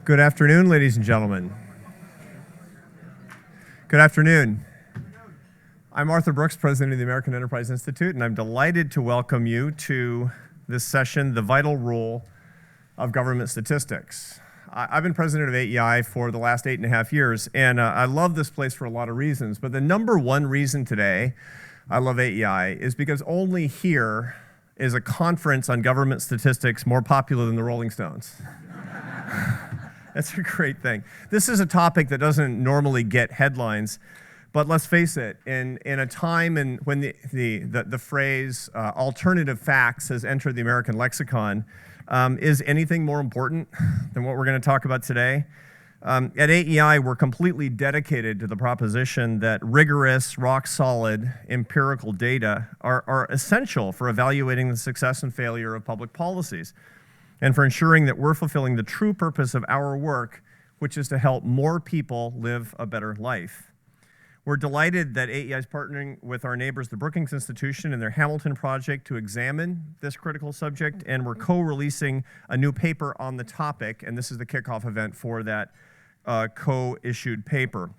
Good afternoon, ladies and gentlemen. Good afternoon. I'm Arthur Brooks, president of the American Enterprise Institute, and I'm delighted to welcome you to this session, The Vital Role of Government Statistics. I've been president of AEI for the last 8.5 years, and I love this place for a lot of reasons, but the number one reason today I love AEI is because only here is a conference on government statistics more popular than the Rolling Stones. That's a great thing. This is a topic that doesn't normally get headlines, but let's face it, in a time when the phrase alternative facts has entered the American lexicon, is anything more important than what we're going to talk about today? At AEI, we're completely dedicated to the proposition that rigorous, rock-solid empirical data are essential for evaluating the success and failure of public policies, and for ensuring that we're fulfilling the true purpose of our work, which is to help more people live a better life. We're delighted that AEI is partnering with our neighbors, the Brookings Institution, and their Hamilton Project to examine this critical subject, and we're co-releasing a new paper on the topic, and this is the kickoff event for that co-issued paper.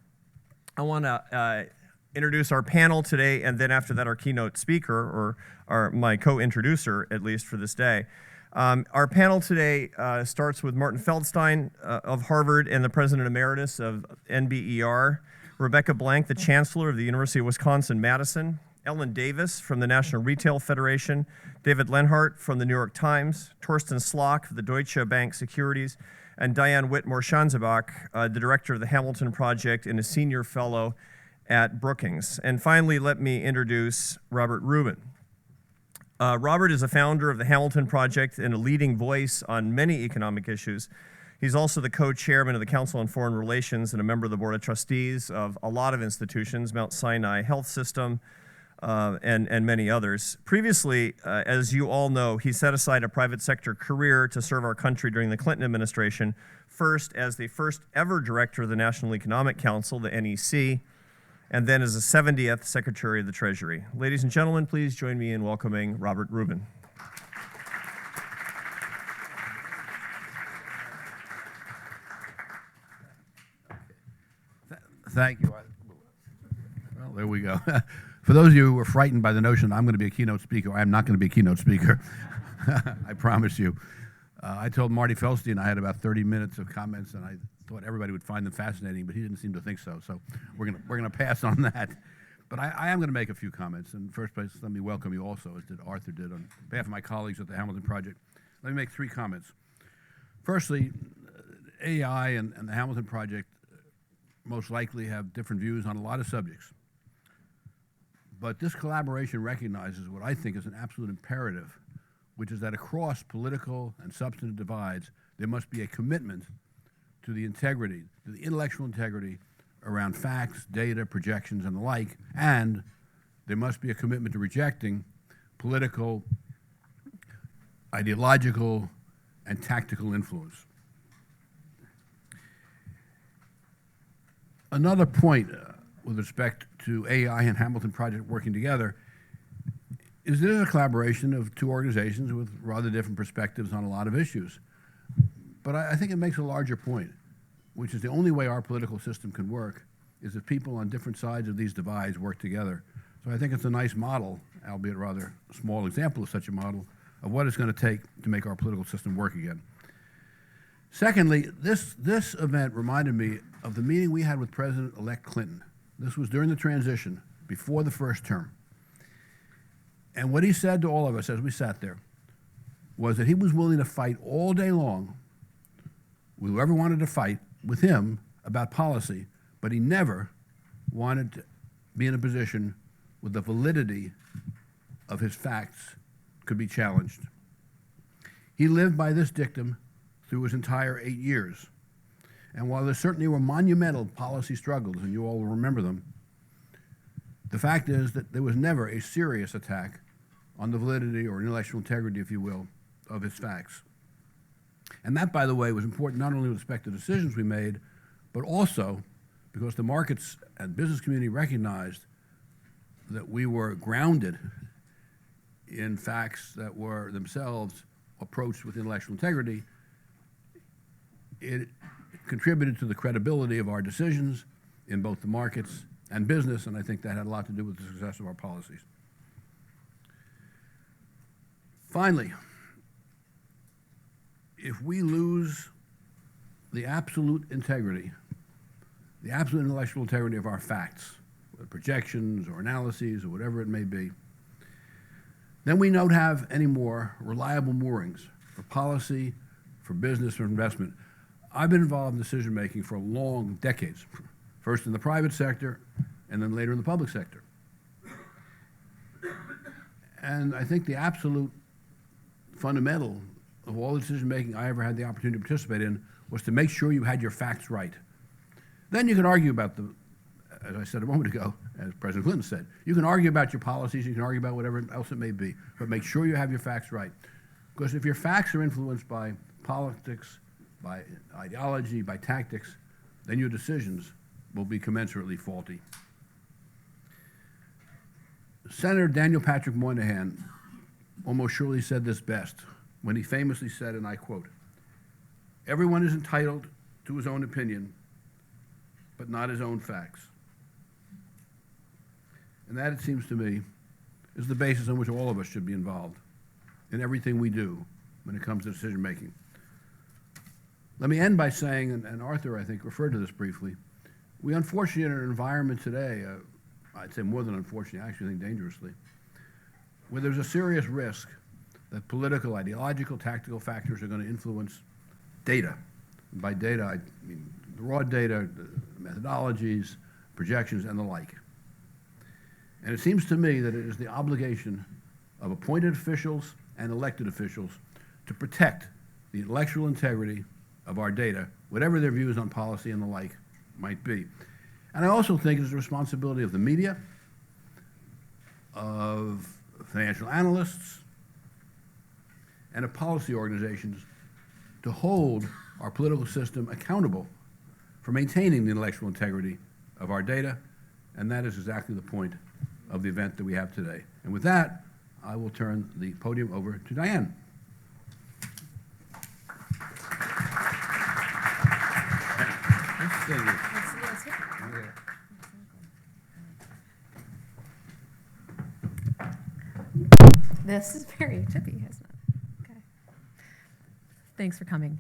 I want to introduce our panel today, and then after that our keynote speaker, or my co-introducer, at least for this day. Our panel today starts with Martin Feldstein of Harvard and the President Emeritus of NBER, Rebecca Blank, the Chancellor of the University of Wisconsin-Madison, Ellen Davis from the National Retail Federation, David Leonhardt from the New York Times, Torsten Slok of the Deutsche Bank Securities, and Diane Whitmore Schanzenbach, the Director of the Hamilton Project and a Senior Fellow at Brookings. And finally, let me introduce Robert Rubin. Robert is a founder of the Hamilton Project and a leading voice on many economic issues. He's also the co-chairman of the Council on Foreign Relations and a member of the Board of Trustees of a lot of institutions, Mount Sinai Health System, and many others. Previously, as you all know, he set aside a private sector career to serve our country during the Clinton administration, first as the first ever director of the National Economic Council, the NEC, and then as the 70th Secretary of the Treasury. Ladies and gentlemen, please join me in welcoming Robert Rubin. Thank you. Well, there we go. For those of you who were frightened by the notion I'm going to be a keynote speaker, I am not going to be a keynote speaker. I promise you. I told Marty Feldstein I had about 30 minutes of comments, and I thought everybody would find them fascinating, but he didn't seem to think so. So we're going to pass on that. But I am going to make a few comments. In the first place, let me welcome you also, as did Arthur did, on behalf of my colleagues at the Hamilton Project. Let me make 3 comments. Firstly, AEI and the Hamilton Project most likely have different views on a lot of subjects. But this collaboration recognizes what I think is an absolute imperative, which is that across political and substantive divides, there must be a commitment to the integrity, to the intellectual integrity around facts, data, projections, and the like, and there must be a commitment to rejecting political, ideological, and tactical influence. Another point with respect to AEI and Hamilton Project working together is it is a collaboration of 2 organizations with rather different perspectives on a lot of issues. But I think it makes a larger point, which is the only way our political system can work is if people on different sides of these divides work together. So I think it's a nice model, albeit rather a small example of such a model, of what it's going to take to make our political system work again. Secondly, this event reminded me of the meeting we had with President-elect Clinton. This was during the transition, before the first term. And what he said to all of us as we sat there was that he was willing to fight all day long with whoever wanted to fight with him about policy, but he never wanted to be in a position where the validity of his facts could be challenged. He lived by this dictum through his entire 8 years. And while there certainly were monumental policy struggles, and you all will remember them, the fact is that there was never a serious attack on the validity or intellectual integrity, if you will, of his facts. And that, by the way, was important not only with respect to decisions we made, but also because the markets and business community recognized that we were grounded in facts that were themselves approached with intellectual integrity. It contributed to the credibility of our decisions in both the markets and business, and I think that had a lot to do with the success of our policies. Finally, if we lose the absolute integrity, the absolute intellectual integrity of our facts, whether projections or analyses or whatever it may be, then we don't have any more reliable moorings for policy, for business, for investment. I've been involved in decision making for long decades, first in the private sector and then later in the public sector. And I think the absolute fundamental of all the decision making I ever had the opportunity to participate in was to make sure you had your facts right. Then you can argue about as I said a moment ago, as President Clinton said, you can argue about your policies, you can argue about whatever else it may be, but make sure you have your facts right. Because if your facts are influenced by politics, by ideology, by tactics, then your decisions will be commensurately faulty. Senator Daniel Patrick Moynihan almost surely said this best when he famously said, and I quote, "Everyone is entitled to his own opinion, but not his own facts." And that, it seems to me, is the basis on which all of us should be involved in everything we do when it comes to decision making. Let me end by saying, and Arthur, I think, referred to this briefly, we unfortunately are in an environment today, I'd say more than unfortunately, I actually think dangerously, where there's a serious risk that political, ideological, tactical factors are going to influence data. And by data, I mean the raw data, the methodologies, projections, and the like. And it seems to me that it is the obligation of appointed officials and elected officials to protect the intellectual integrity of our data, whatever their views on policy and the like might be. And I also think it's the responsibility of the media, of financial analysts, and of policy organizations to hold our political system accountable for maintaining the intellectual integrity of our data, and that is exactly the point of the event that we have today. And with that, I will turn the podium over to Diane. This is very chippy, isn't it? Okay. Thanks for coming.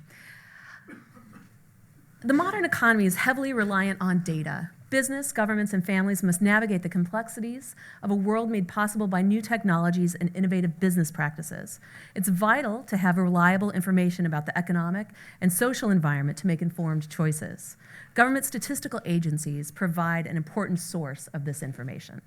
The modern economy is heavily reliant on data. Business, governments, and families must navigate the complexities of a world made possible by new technologies and innovative business practices. It's vital to have reliable information about the economic and social environment to make informed choices. Government statistical agencies provide an important source of this information.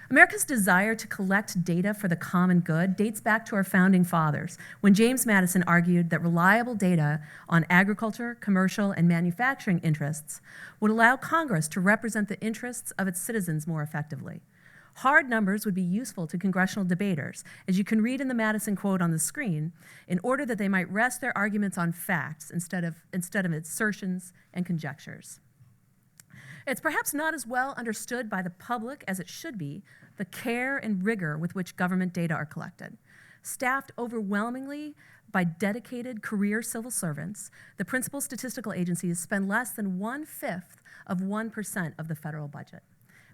America's desire to collect data for the common good dates back to our founding fathers, when James Madison argued that reliable data on agriculture, commercial, and manufacturing interests would allow Congress to represent the interests of its citizens more effectively. Hard numbers would be useful to congressional debaters, as you can read in the Madison quote on the screen, in order that they might rest their arguments on facts instead of assertions and conjectures. It's perhaps not as well understood by the public as it should be, the care and rigor with which government data are collected. Staffed overwhelmingly by dedicated career civil servants, the principal statistical agencies spend less than 1/5 of 1% of the federal budget.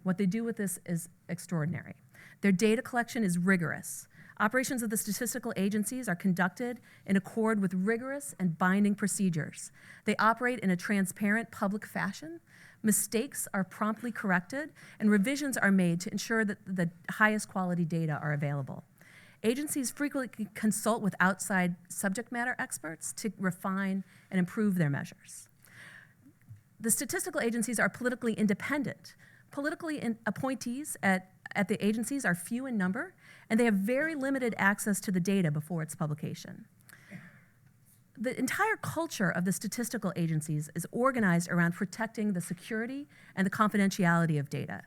What they do with this is extraordinary. Their data collection is rigorous. Operations of the statistical agencies are conducted in accord with rigorous and binding procedures. They operate in a transparent public fashion. Mistakes are promptly corrected, and revisions are made to ensure that the highest quality data are available. Agencies frequently consult with outside subject matter experts to refine and improve their measures. The statistical agencies are politically independent. Appointees at the agencies are few in number, and they have very limited access to the data before its publication. The entire culture of the statistical agencies is organized around protecting the security and the confidentiality of data.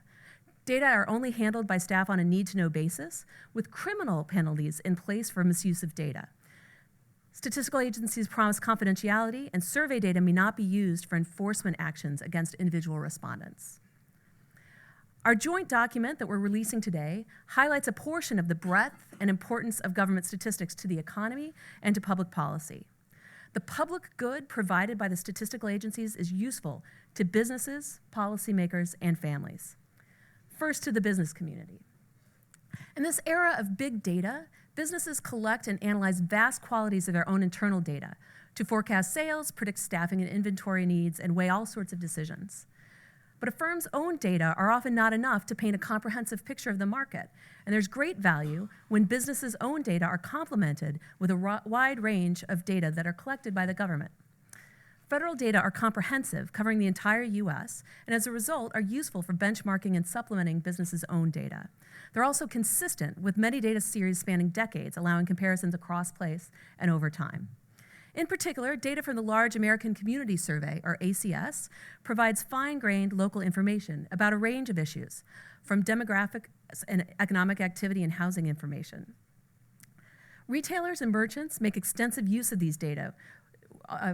Data are only handled by staff on a need-to-know basis, with criminal penalties in place for misuse of data. Statistical agencies promise confidentiality, and survey data may not be used for enforcement actions against individual respondents. Our joint document that we're releasing today highlights a portion of the breadth and importance of government statistics to the economy and to public policy. The public good provided by the statistical agencies is useful to businesses, policymakers, and families. First, to the business community. In this era of big data, businesses collect and analyze vast quantities of their own internal data to forecast sales, predict staffing and inventory needs, and weigh all sorts of decisions. But a firm's own data are often not enough to paint a comprehensive picture of the market, and there's great value when businesses' own data are complemented with a wide range of data that are collected by the government. Federal data are comprehensive, covering the entire US, and as a result are useful for benchmarking and supplementing businesses' own data. They're also consistent with many data series spanning decades, allowing comparisons across place and over time. In particular, data from the Large American Community Survey, or ACS, provides fine-grained local information about a range of issues, from demographic and economic activity and housing information. Retailers and merchants make extensive use of these data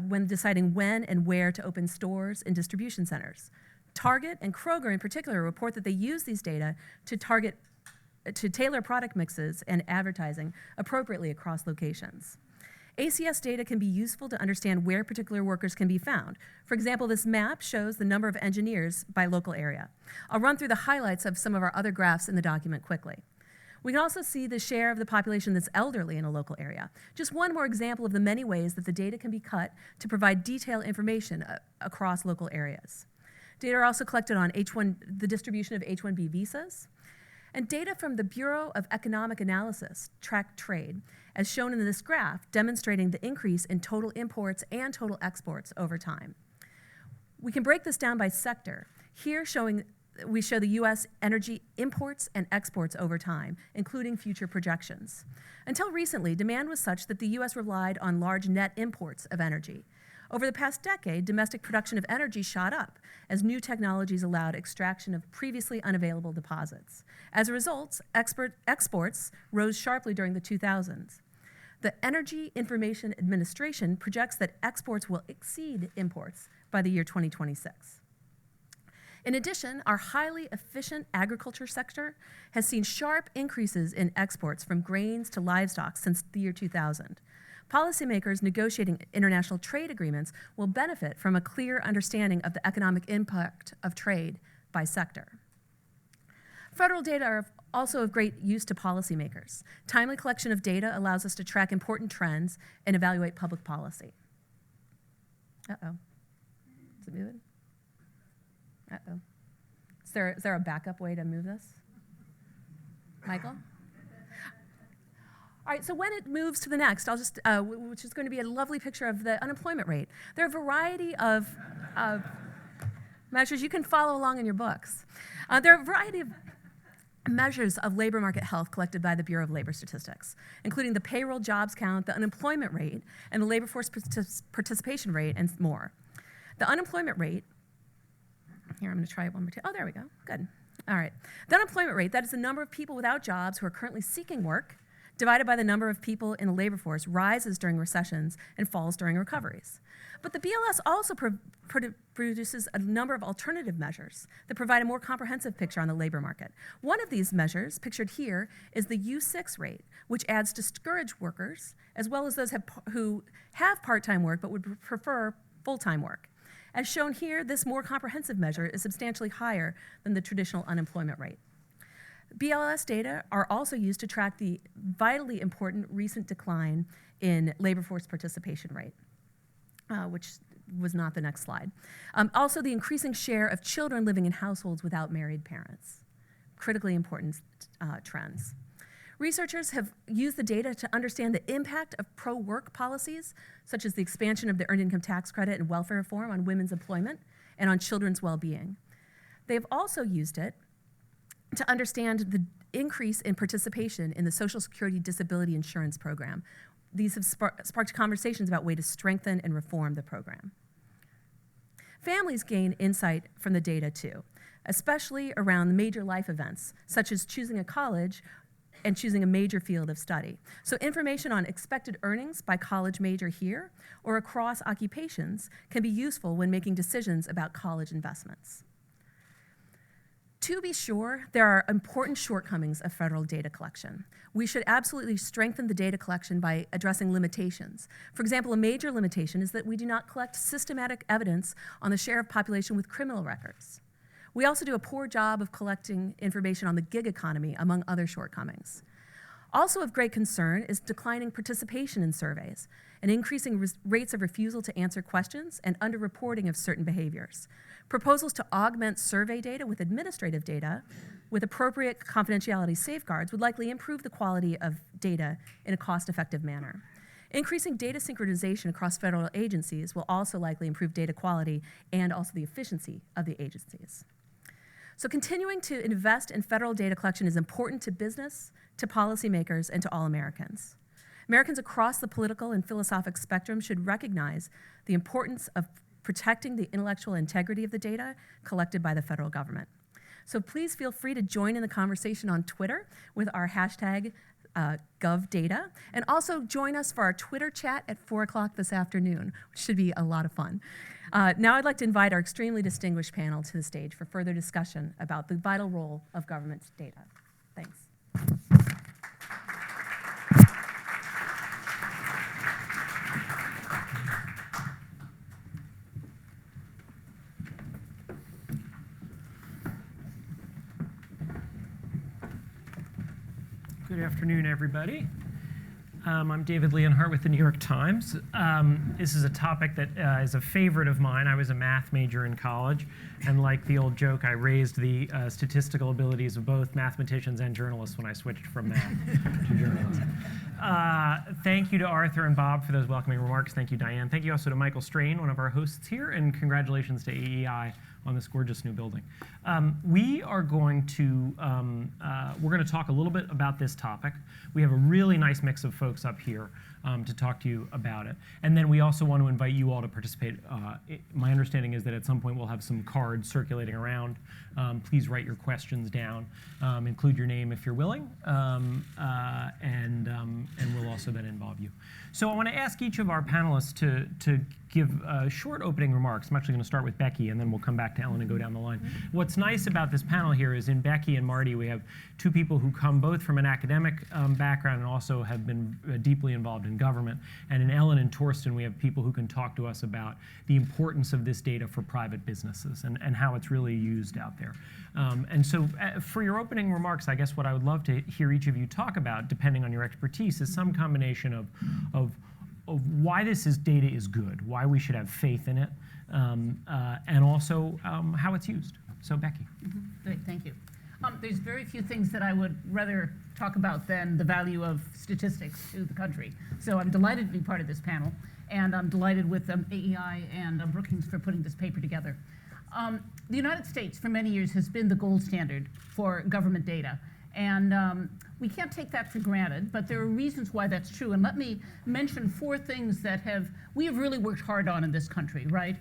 when deciding when and where to open stores and distribution centers. Target and Kroger in particular report that they use these data to tailor product mixes and advertising appropriately across locations. ACS data can be useful to understand where particular workers can be found. For example, this map shows the number of engineers by local area. I'll run through the highlights of some of our other graphs in the document quickly. We can also see the share of the population that's elderly in a local area. Just one more example of the many ways that the data can be cut to provide detailed information across local areas. Data are also collected on the distribution of H-1B visas, and data from the Bureau of Economic Analysis track trade, as shown in this graph, demonstrating the increase in total imports and total exports over time. We can break this down by sector. Here we show the US energy imports and exports over time, including future projections. Until recently, demand was such that the US relied on large net imports of energy. Over the past decade, domestic production of energy shot up as new technologies allowed extraction of previously unavailable deposits. As a result, exports rose sharply during the 2000s. The Energy Information Administration projects that exports will exceed imports by the year 2026. In addition, our highly efficient agriculture sector has seen sharp increases in exports from grains to livestock since the year 2000. Policymakers negotiating international trade agreements will benefit from a clear understanding of the economic impact of trade by sector. Federal data are also of great use to policymakers. Timely collection of data allows us to track important trends and evaluate public policy. Uh-oh. Is it moving? Uh-oh. Is there a backup way to move this? Michael? All right, so when it moves to the next, I'll just, which is going to be a lovely picture of the unemployment rate. There are a variety of measures. You can follow along in your books. There are a variety of measures of labor market health collected by the Bureau of Labor Statistics, including the payroll jobs count, the unemployment rate, and the labor force participation rate, and more. The unemployment rate, here, I'm going to try it one more time. Oh, there we go. Good. All right. The unemployment rate, that is the number of people without jobs who are currently seeking work, divided by the number of people in the labor force, rises during recessions and falls during recoveries. But the BLS also produces a number of alternative measures that provide a more comprehensive picture on the labor market. One of these measures, pictured here, is the U6 rate, which adds discouraged workers, as well as those who have part-time work but would prefer full-time work. As shown here, this more comprehensive measure is substantially higher than the traditional unemployment rate. BLS data are also used to track the vitally important recent decline in labor force participation rate, which was not the next slide. Also, the increasing share of children living in households without married parents, critically important trends. Researchers have used the data to understand the impact of pro-work policies, such as the expansion of the Earned Income Tax Credit and welfare reform on women's employment and on children's well-being. They've also used it to understand the increase in participation in the Social Security Disability Insurance Program. These have sparked conversations about ways to strengthen and reform the program. Families gain insight from the data too, especially around major life events, such as choosing a college and choosing a major field of study. So information on expected earnings by college major here or across occupations can be useful when making decisions about college investments. To be sure, there are important shortcomings of federal data collection. We should absolutely strengthen the data collection by addressing limitations. For example, a major limitation is that we do not collect systematic evidence on the share of population with criminal records. We also do a poor job of collecting information on the gig economy, among other shortcomings. Also of great concern is declining participation in surveys and increasing rates of refusal to answer questions and underreporting of certain behaviors. Proposals to augment survey data with administrative data with appropriate confidentiality safeguards would likely improve the quality of data in a cost-effective manner. Increasing data synchronization across federal agencies will also likely improve data quality and also the efficiency of the agencies. So continuing to invest in federal data collection is important to business, to policymakers, and to all Americans. Americans across the political and philosophic spectrum should recognize the importance of protecting the intellectual integrity of the data collected by the federal government. So please feel free to join in the conversation on Twitter with our hashtag #GovData, and also join us for our Twitter chat at 4 o'clock this afternoon, which should be a lot of fun. Now I'd like to invite our extremely distinguished panel to the stage for further discussion about the vital role of government data. Thanks. Good afternoon, everybody. I'm David Leonhardt with the New York Times. This is a topic that is a favorite of mine. I was a math major in college, and like the old joke, I raised the statistical abilities of both mathematicians and journalists when I switched from math to journalism. Thank you to Arthur and Bob for those welcoming remarks. Thank you, Diane. Thank you also to Michael Strain, one of our hosts here, and congratulations to AEI on this gorgeous new building. We're going to talk a little bit about this topic. We have a really nice mix of folks up here to talk to you about it. And then we also want to invite you all to participate. My understanding is that at some point we'll have some cards circulating around. Please write your questions down. Include your name if you're willing, and we'll also then involve you. So I want to ask each of our panelists to give short opening remarks. I'm actually going to start with Becky, and then we'll come back to Ellen and go down the line. What's nice about this panel here is in Becky and Marty, we have two people who come both from an academic background and also have been deeply involved in government. And in Ellen and Torsten, we have people who can talk to us about the importance of this data for private businesses and how it's really used out there. And so for your opening remarks, I guess what I would love to hear each of you talk about, depending on your expertise, is some combination of why data is good, why we should have faith in it, and also how it's used. So Becky. Great, thank you. There's very few things that I would rather talk about than the value of statistics to the country. So I'm delighted to be part of this panel, and I'm delighted with AEI and Brookings for putting this paper together. The United States, for many years, has been the gold standard for government data. And we can't take that for granted, but there are reasons why that's true. And let me mention 4 things that we have really worked hard on in this country, right?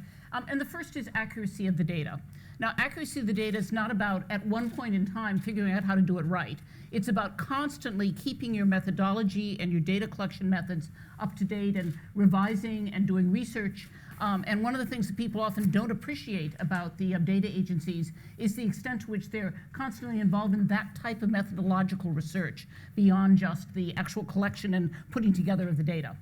And the first is accuracy of the data. Now, accuracy of the data is not about, at one point in time, figuring out how to do it right. It's about constantly keeping your methodology and your data collection methods up to date and revising and doing research. And one of the things that people often don't appreciate about the data agencies is the extent to which they're constantly involved in that type of methodological research beyond just the actual collection and putting together of the data.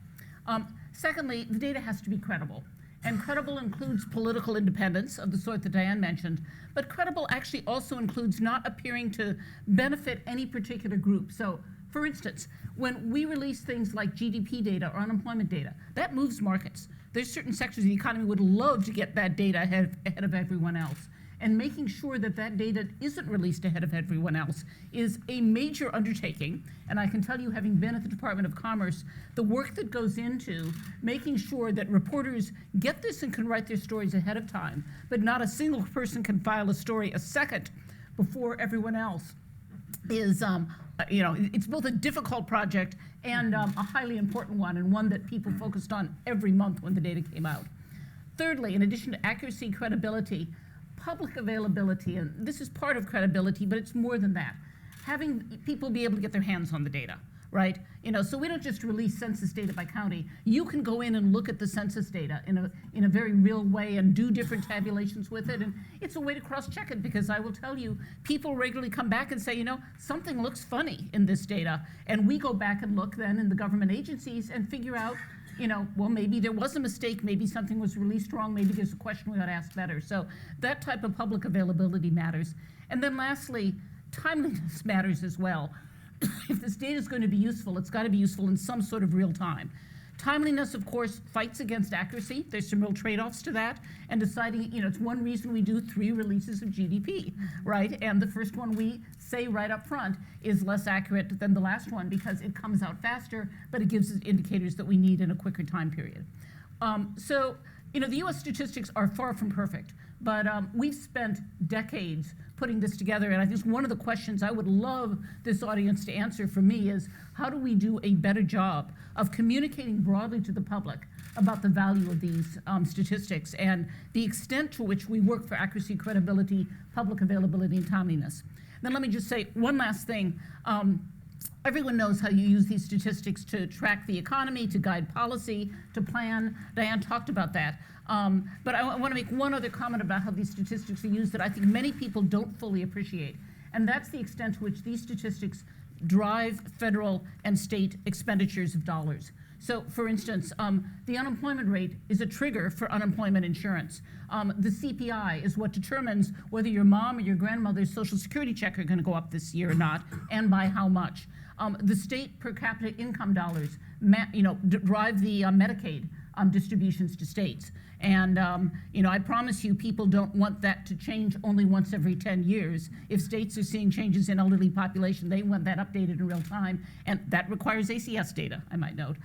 Secondly, the data has to be credible. And credible includes political independence of the sort that Diane mentioned, but credible actually also includes not appearing to benefit any particular group. So, for instance, when we release things like GDP data or unemployment data, that moves markets. There's certain sectors of the economy would love to get that data ahead of everyone else. And making sure that that data isn't released ahead of everyone else is a major undertaking. And I can tell you, having been at the Department of Commerce, the work that goes into making sure that reporters get this and can write their stories ahead of time, but not a single person can file a story a second before everyone else is, it's both a difficult project and a highly important one, and one that people focused on every month when the data came out. Thirdly, in addition to accuracy, credibility, public availability, and this is part of credibility, but it's more than that. Having people be able to get their hands on the data, right? So we don't just release census data by county. You can go in and look at the census data in a very real way and do different tabulations with it. And it's a way to cross-check it, because I will tell you, people regularly come back and say, something looks funny in this data. And we go back and look then in the government agencies and figure out, well, maybe there was a mistake, maybe something was released wrong, maybe there's a question we ought to ask better. So that type of public availability matters. And then lastly, timeliness matters as well. If this data is going to be useful, it's got to be useful in some sort of real time. Timeliness, of course, fights against accuracy. There's some real trade-offs to that. And deciding, it's one reason we do 3 releases of GDP, right? And the first one we say right up front is less accurate than the last one because it comes out faster, but it gives us indicators that we need in a quicker time period. The US statistics are far from perfect, but we've spent decades putting this together, and I think one of the questions I would love this audience to answer for me is, how do we do a better job of communicating broadly to the public about the value of these statistics and the extent to which we work for accuracy, credibility, public availability, and timeliness? Then let me just say one last thing. Everyone knows how you use these statistics to track the economy, to guide policy, to plan. Diane talked about that. But I want to make one other comment about how these statistics are used that I think many people don't fully appreciate. And that's the extent to which these statistics drive federal and state expenditures of dollars. So, for instance, the unemployment rate is a trigger for unemployment insurance. The CPI is what determines whether your mom or your grandmother's Social Security check are going to go up this year or not, and by how much. The state per capita income dollars, drive the Medicaid distributions to states. And I promise you, people don't want that to change only once every 10 years. If states are seeing changes in elderly population, they want that updated in real time, and that requires ACS data, I might note.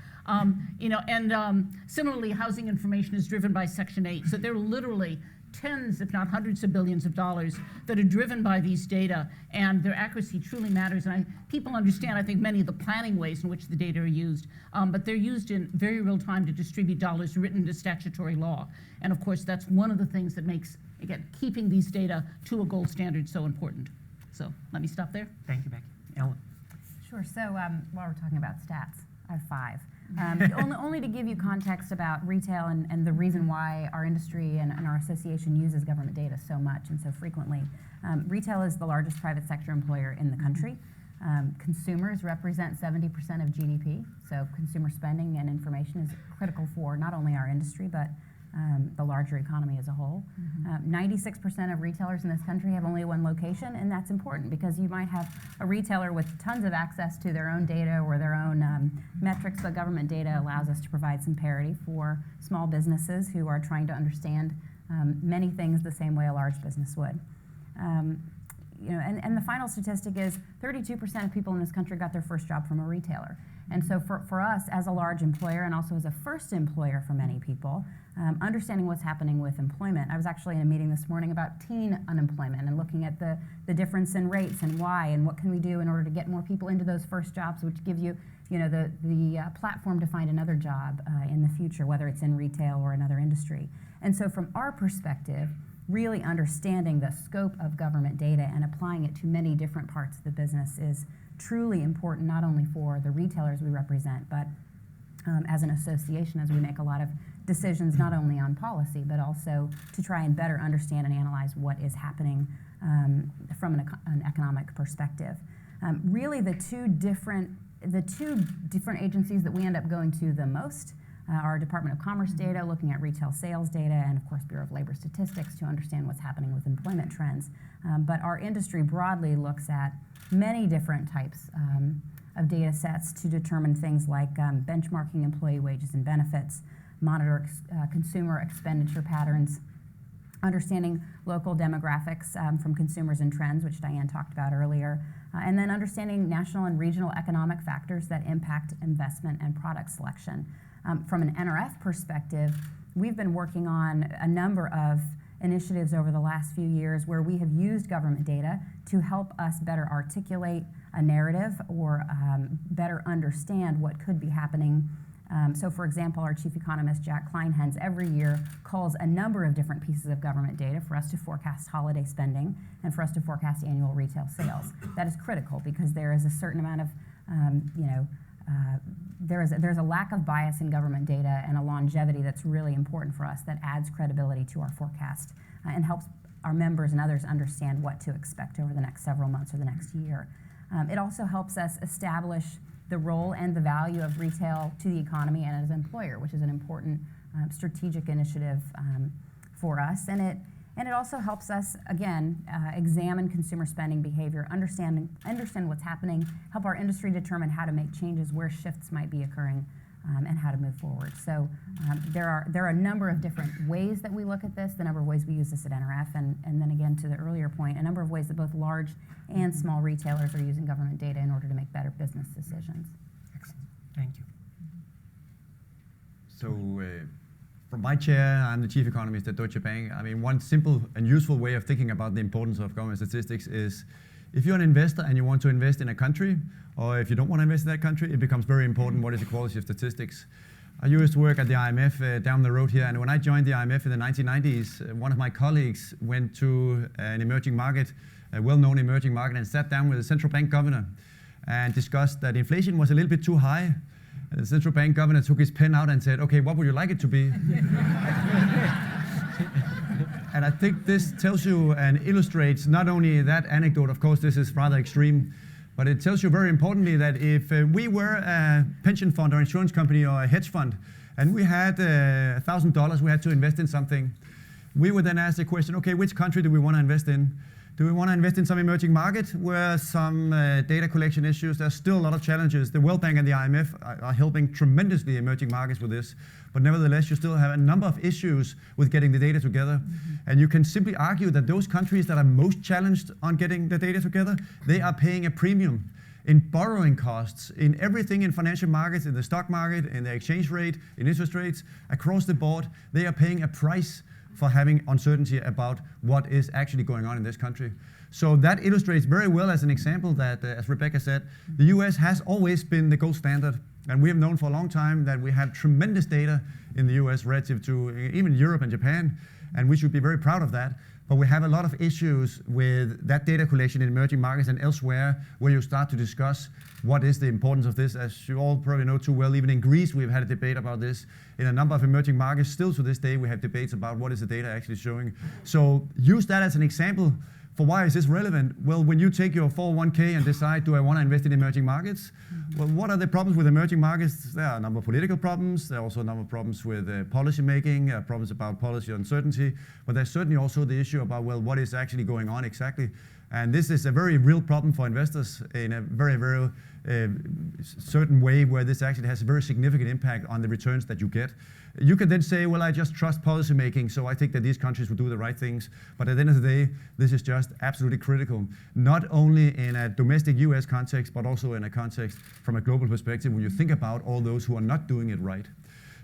Similarly, housing information is driven by Section 8. So there are literally tens, if not hundreds of billions of dollars that are driven by these data, and their accuracy truly matters. And people understand, I think, many of the planning ways in which the data are used, but they're used in very real time to distribute dollars written into statutory law. And of course, that's one of the things that makes, again, keeping these data to a gold standard so important. So let me stop there. Thank you, Becky. Ellen. Sure. So while we're talking about stats, I have 5. Only to give you context about retail and the reason why our industry and our association uses government data so much and so frequently. Retail is the largest private sector employer in the country. Consumers represent 70% of GDP, so consumer spending and information is critical for not only our industry, but the larger economy as a whole. 96% of retailers in this country have only one location, and that's important because you might have a retailer with tons of access to their own data or their own metrics, but government data allows us to provide some parity for small businesses who are trying to understand many things the same way a large business would. And the final statistic is 32% of people in this country got their first job from a retailer. And so for us as a large employer and also as a first employer for many people, understanding what's happening with employment. I was actually in a meeting this morning about teen unemployment and looking at the difference in rates and why and what can we do in order to get more people into those first jobs, which gives you, the platform to find another job in the future, whether it's in retail or another industry. And so from our perspective, really understanding the scope of government data and applying it to many different parts of the business is truly important, not only for the retailers we represent, but as an association as we make a lot of decisions not only on policy, but also to try and better understand and analyze what is happening from an economic perspective. Really the two different agencies that we end up going to the most are Department of Commerce data, looking at retail sales data, and of course Bureau of Labor Statistics to understand what's happening with employment trends. But our industry broadly looks at many different types of data sets to determine things like benchmarking employee wages and benefits, monitor consumer expenditure patterns, understanding local demographics from consumers and trends, which Diane talked about earlier, and then understanding national and regional economic factors that impact investment and product selection. From an NRF perspective, we've been working on a number of initiatives over the last few years where we have used government data to help us better articulate a narrative or better understand what could be happening. So for example, our chief economist, Jack Kleinhens, every year calls a number of different pieces of government data for us to forecast holiday spending and for us to forecast annual retail sales. That is critical because there is a certain amount of there's a lack of bias in government data and a longevity that's really important for us that adds credibility to our forecast and helps our members and others understand what to expect over the next several months or the next year. It also helps us establish the role and the value of retail to the economy and as an employer, which is an important strategic initiative for us. And it also helps us, again, examine consumer spending behavior, understand what's happening, help our industry determine how to make changes, where shifts might be occurring, and how to move forward. So there are a number of different ways that we look at this, the number of ways we use this at NRF, and then again, to the earlier point, a number of ways that both large and small retailers are using government data in order to make better business decisions. Excellent. Thank you. So from my chair, I'm the chief economist at Deutsche Bank. I mean, one simple and useful way of thinking about the importance of government statistics is if you're an investor and you want to invest in a country, or if you don't want to invest in that country, it becomes very important what is the quality of statistics. I used to work at the IMF down the road here, and when I joined the IMF in the 1990s, one of my colleagues went to an emerging market, a well-known emerging market, and sat down with the central bank governor and discussed that inflation was a little bit too high. And the central bank governor took his pen out and said, okay, what would you like it to be? And I think this tells you and illustrates not only that anecdote, of course this is rather extreme, but it tells you very importantly that if we were a pension fund or insurance company or a hedge fund, and we had $1,000 we had to invest in something, we would then ask the question, okay, which country do we want to invest in? Do we want to invest in some emerging market where some data collection issues? There's still a lot of challenges. The World Bank and the IMF are helping tremendously emerging markets with this. But nevertheless, you still have a number of issues with getting the data together. And you can simply argue that those countries that are most challenged on getting the data together, they are paying a premium in borrowing costs, in everything in financial markets, in the stock market, in the exchange rate, in interest rates, across the board. They are paying a price for having uncertainty about what is actually going on in this country. So that illustrates very well as an example that, as Rebecca said, the US has always been the gold standard. And we have known for a long time that we have tremendous data in the US relative to even Europe and Japan, and we should be very proud of that. But we have a lot of issues with that data collection in emerging markets and elsewhere where you start to discuss what is the importance of this. As you all probably know too well, even in Greece we've had a debate about this. In a number of emerging markets, still to this day, we have debates about what is the data actually showing. So use that as an example for why is this relevant? Well, when you take your 401k and decide, do I want to invest in emerging markets? Well, what are the problems with emerging markets? There are a number of political problems. There are also a number of problems with policy making, problems about policy uncertainty. But there's certainly also the issue about, well, what is actually going on exactly? And this is a very real problem for investors in a very, very certain way where this actually has a very significant impact on the returns that you get. You can then say, well, I just trust policy making, so I think that these countries will do the right things. But at the end of the day, this is just absolutely critical, not only in a domestic US context, but also in a context from a global perspective when you think about all those who are not doing it right.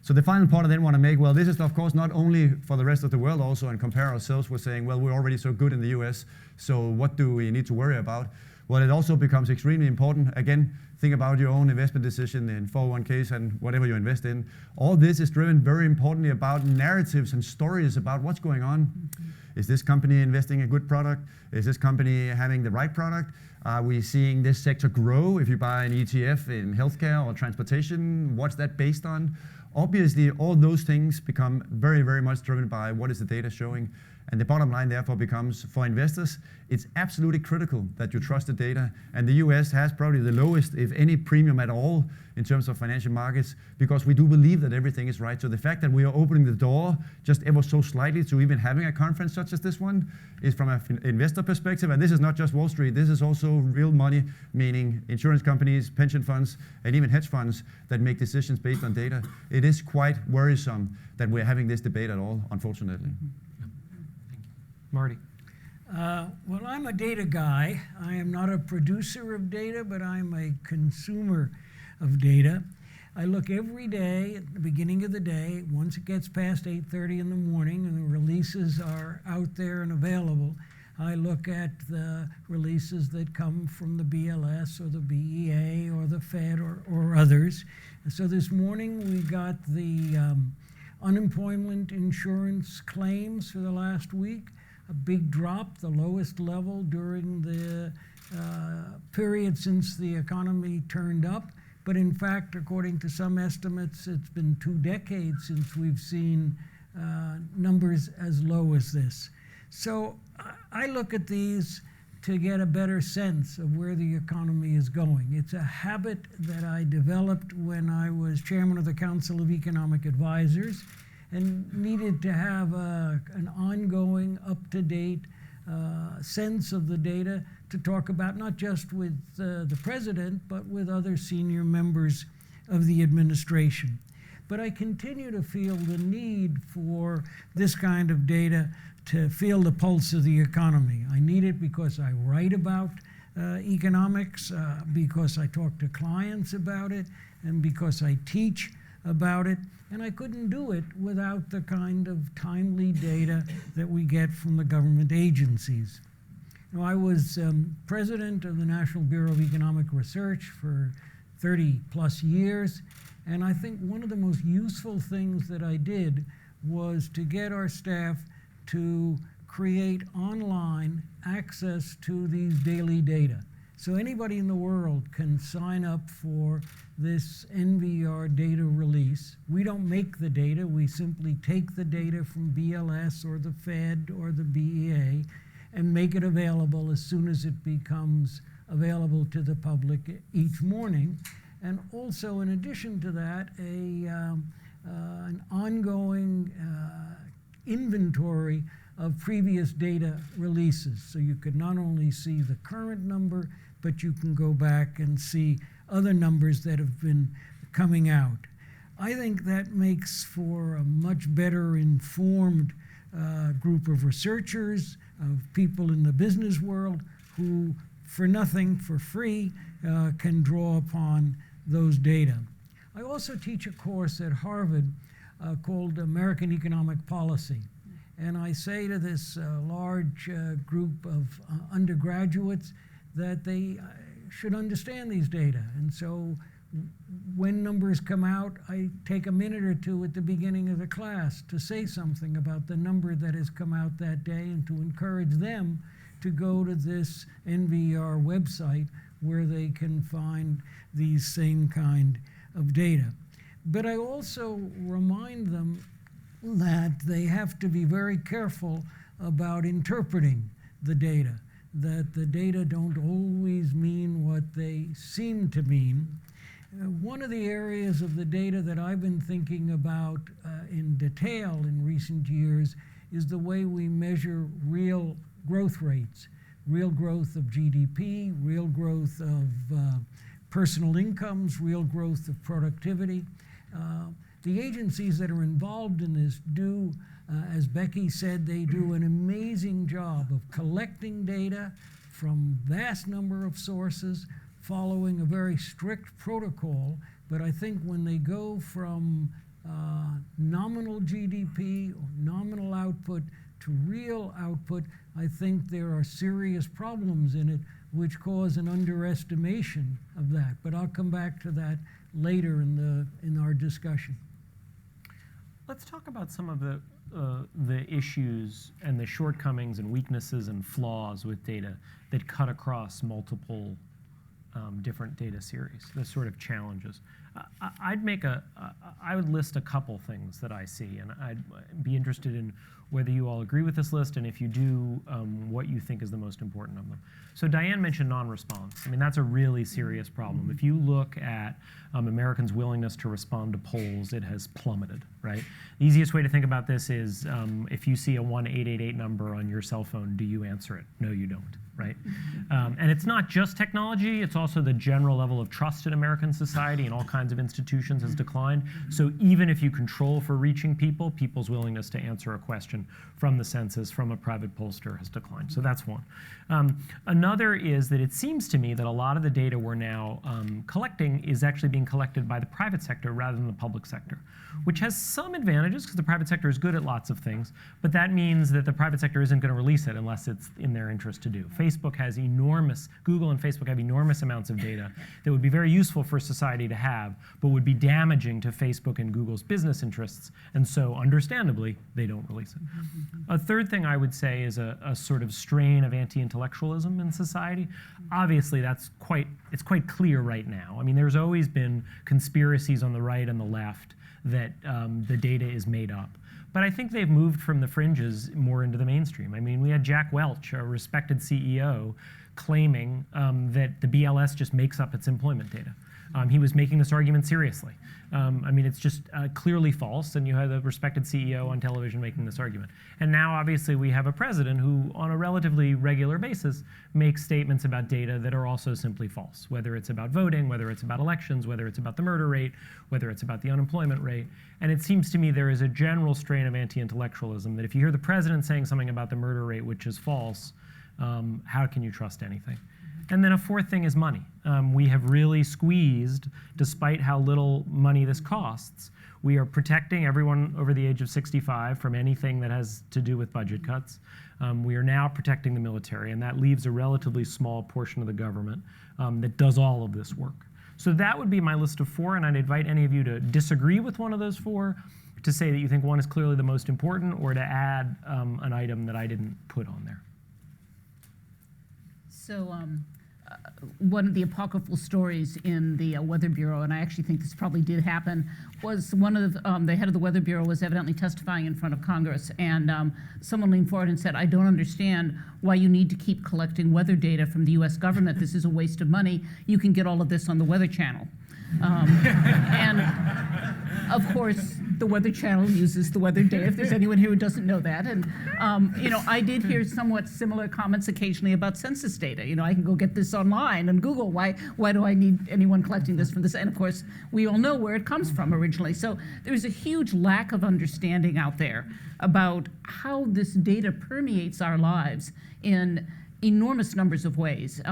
So the final point I then want to make, well, this is of course not only for the rest of the world also, and compare ourselves with saying, well, we're already so good in the US, so what do we need to worry about? Well, it also becomes extremely important. Again, think about your own investment decision in 401ks and whatever you invest in. All this is driven very importantly about narratives and stories about what's going on. Is this company investing in a good product? Is this company having the right product? Are we seeing this sector grow? If you buy an ETF in healthcare or transportation, what's that based on? Obviously, all those things become very, very much driven by what is the data showing. And the bottom line, therefore, becomes for investors, it's absolutely critical that you trust the data. And the US has probably the lowest, if any, premium at all in terms of financial markets, because we do believe that everything is right. So the fact that we are opening the door just ever so slightly to even having a conference such as this one is from an investor perspective. And this is not just Wall Street. This is also real money, meaning insurance companies, pension funds, and even hedge funds that make decisions based on data. It is quite worrisome that we're having this debate at all, unfortunately. Marty. Well, I'm a data guy. I am not a producer of data, but I'm a consumer of data. I look every day at the beginning of the day, once it gets past 8:30 in the morning and the releases are out there and available, I look at the releases that come from the BLS or the BEA or the Fed or others. And so this morning we got the unemployment insurance claims for the last week. A big drop, the lowest level during the period since the economy turned up. But in fact, according to some estimates, it's been 2 decades since we've seen numbers as low as this. So I look at these to get a better sense of where the economy is going. It's a habit that I developed when I was chairman of the Council of Economic Advisors and needed to have an ongoing, up-to-date sense of the data to talk about, not just with the president, but with other senior members of the administration. But I continue to feel the need for this kind of data to feel the pulse of the economy. I need it because I write about economics, because I talk to clients about it, and because I teach about it. And I couldn't do it without the kind of timely data that we get from the government agencies. Now, I was president of the National Bureau of Economic Research for 30 plus years, and I think one of the most useful things that I did was to get our staff to create online access to these daily data. So anybody in the world can sign up for this NVR data release. We don't make the data, we simply take the data from BLS or the Fed or the BEA and make it available as soon as it becomes available to the public each morning. And also, in addition to that, an ongoing inventory of previous data releases. So you could not only see the current number, but you can go back and see other numbers that have been coming out. I think that makes for a much better informed group of researchers, of people in the business world who, for nothing, for free, can draw upon those data. I also teach a course at Harvard called American Economic Policy. And I say to this large group of undergraduates that they should understand these data. And so when numbers come out, I take a minute or two at the beginning of the class to say something about the number that has come out that day and to encourage them to go to this NVR website where they can find these same kind of data. But I also remind them that they have to be very careful about interpreting the data, that the data don't always mean what they seem to mean. One of the areas of the data that I've been thinking about in detail in recent years is the way we measure real growth rates, real growth of GDP, real growth of personal incomes, real growth of productivity. The agencies that are involved in this do, as Becky said, they do an amazing job of collecting data from vast number of sources, following a very strict protocol. But I think when they go from nominal GDP or nominal output to real output, I think there are serious problems in it which cause an underestimation of that. But I'll come back to that later in our discussion. Let's talk about some of the issues and the shortcomings and weaknesses and flaws with data that cut across multiple different data series, the sort of challenges. I would list a couple things that I see, and I'd be interested in whether you all agree with this list, and if you do, what you think is the most important of them. So Diane mentioned non-response. I mean, that's a really serious problem. If you look at Americans' willingness to respond to polls, it has plummeted, right? The easiest way to think about this is if you see a 1-888 number on your cell phone, do you answer it? No, you don't, right? And it's not just technology, it's also the general level of trust in American society and all kinds of institutions has declined. So even if you control for reaching people, people's willingness to answer a question from the census, from a private pollster has declined. So that's one. Another is that it seems to me that a lot of the data we're now collecting is actually being collected by the private sector rather than the public sector, which has some advantages because the private sector is good at lots of things, but that means that the private sector isn't going to release it unless it's in their interest to do. Google and Facebook have enormous amounts of data that would be very useful for society to have, but would be damaging to Facebook and Google's business interests, and so understandably, they don't release it. A third thing I would say is a sort of strain of anti-intellectualism in society. Obviously, it's quite clear right now. I mean, there's always been conspiracies on the right and the left that the data is made up. But I think they've moved from the fringes more into the mainstream. I mean, we had Jack Welch, a respected CEO, claiming that the BLS just makes up its employment data. He was making this argument seriously. I mean, it's just clearly false, and you had a respected CEO on television making this argument. And now, obviously, we have a president who, on a relatively regular basis, makes statements about data that are also simply false, whether it's about voting, whether it's about elections, whether it's about the murder rate, whether it's about the unemployment rate. And it seems to me there is a general strain of anti-intellectualism that if you hear the president saying something about the murder rate which is false, how can you trust anything? And then a fourth thing is money. We have really squeezed, despite how little money this costs, we are protecting everyone over the age of 65 from anything that has to do with budget cuts. We are now protecting the military, and that leaves a relatively small portion of the government that does all of this work. So that would be my list of 4, and I'd invite any of you to disagree with one of those 4, to say that you think one is clearly the most important, or to add an item that I didn't put on there. So one of the apocryphal stories in the Weather Bureau, and I actually think this probably did happen, was one of the head of the Weather Bureau was evidently testifying in front of Congress, and someone leaned forward and said, "I don't understand why you need to keep collecting weather data from the U.S. government. This is a waste of money. You can get all of this on the Weather Channel." And of course, the Weather Channel uses the weather data, if there's anyone here who doesn't know that. And, I did hear somewhat similar comments occasionally about census data. I can go get this online and Google. Why do I need anyone collecting this from this? And of course, we all know where it comes from originally. So there's a huge lack of understanding out there about how this data permeates our lives in enormous numbers of ways.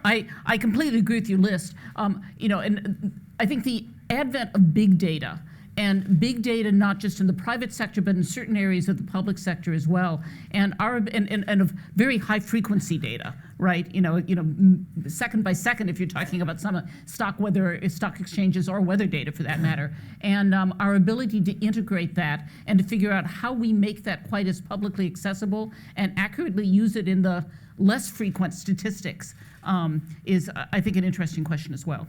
I completely agree with your list. And I think the advent of big data, and big data not just in the private sector but in certain areas of the public sector as well, and of very high frequency data, right? Second by second, if you're talking about some stock exchanges or weather data for that matter, and our ability to integrate that and to figure out how we make that quite as publicly accessible and accurately use it in the less frequent statistics is, I think, an interesting question as well.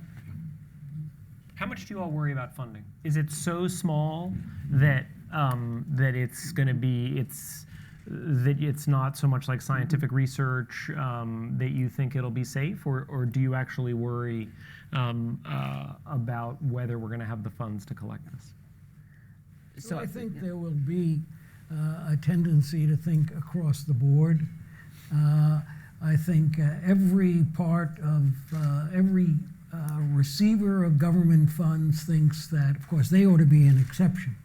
How much do you all worry about funding? Is it so small that that it's not so much like scientific research that you think it'll be safe, or do you actually worry about whether we're going to have the funds to collect this? So I think there will be a tendency to think across the board. I think every part of every receiver of government funds thinks that, of course, they ought to be an exception.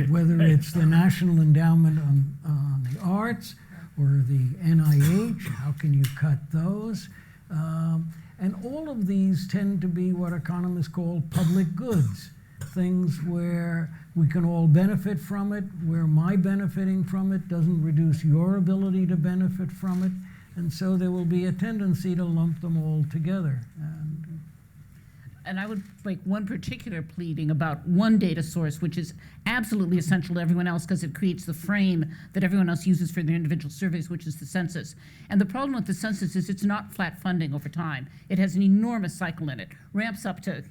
Whether it's the National Endowment on the Arts or the NIH, how can you cut those? And all of these tend to be what economists call public goods, things where we can all benefit from it, where my benefiting from it doesn't reduce your ability to benefit from it. And so there will be a tendency to lump them all together. And I would make one particular pleading about one data source, which is absolutely essential to everyone else because it creates the frame that everyone else uses for their individual surveys, which is the census. And the problem with the census is it's not flat funding over time. It has an enormous cycle in it, ramps up to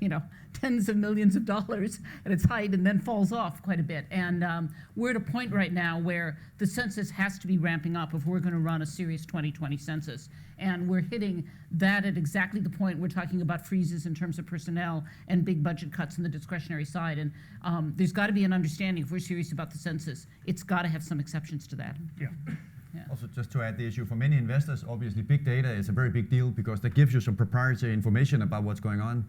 tens of millions of dollars at its height and then falls off quite a bit. And we're at a point right now where the census has to be ramping up if we're going to run a serious 2020 census. And we're hitting that at exactly the point we're talking about freezes in terms of personnel and big budget cuts on the discretionary side. And there's got to be an understanding, if we're serious about the census, it's got to have some exceptions to that. Yeah. Also, just to add the issue, for many investors, obviously big data is a very big deal because that gives you some proprietary information about what's going on.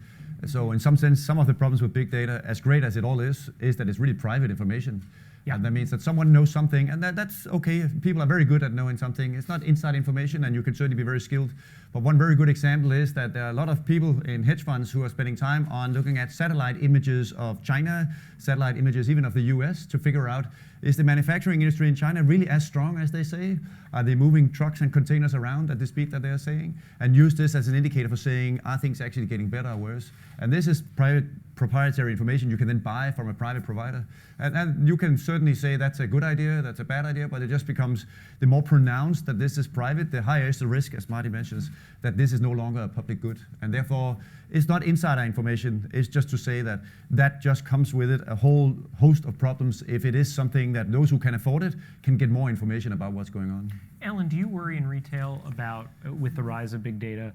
So in some sense, some of the problems with big data, as great as it all is that it's really private information. Yeah. And that means that someone knows something, and that's okay. People are very good at knowing something. It's not inside information, and you can certainly be very skilled. But one very good example is that there are a lot of people in hedge funds who are spending time on looking at satellite images of China, satellite images even of the US, to figure out, is the manufacturing industry in China really as strong as they say? Are they moving trucks and containers around at the speed that they're saying? And use this as an indicator for saying, are things actually getting better or worse? And this is private proprietary information you can then buy from a private provider. And you can certainly say that's a good idea, that's a bad idea, but it just becomes the more pronounced that this is private, the higher is the risk, as Marty mentions, that this is no longer a public good. And therefore, it's not insider information, it's just to say that that just comes with it a whole host of problems if it is something that those who can afford it can get more information about what's going on. Ellen, do you worry in retail about, with the rise of big data,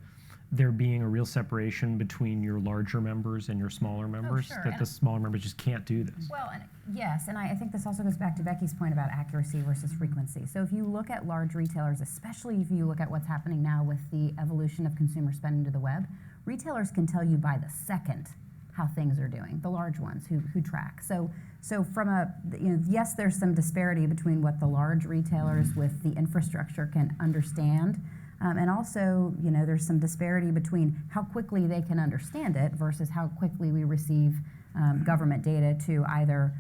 there being a real separation between your larger members and your smaller members? Sure. That the smaller members just can't do this? Well, yes, and I think this also goes back to Becky's point about accuracy versus frequency. So if you look at large retailers, especially if you look at what's happening now with the evolution of consumer spending to the web, retailers can tell you by the second how things are doing, the large ones who track. So from a, yes, there's some disparity between what the large retailers with the infrastructure can understand, and also, there's some disparity between how quickly they can understand it versus how quickly we receive government data to either,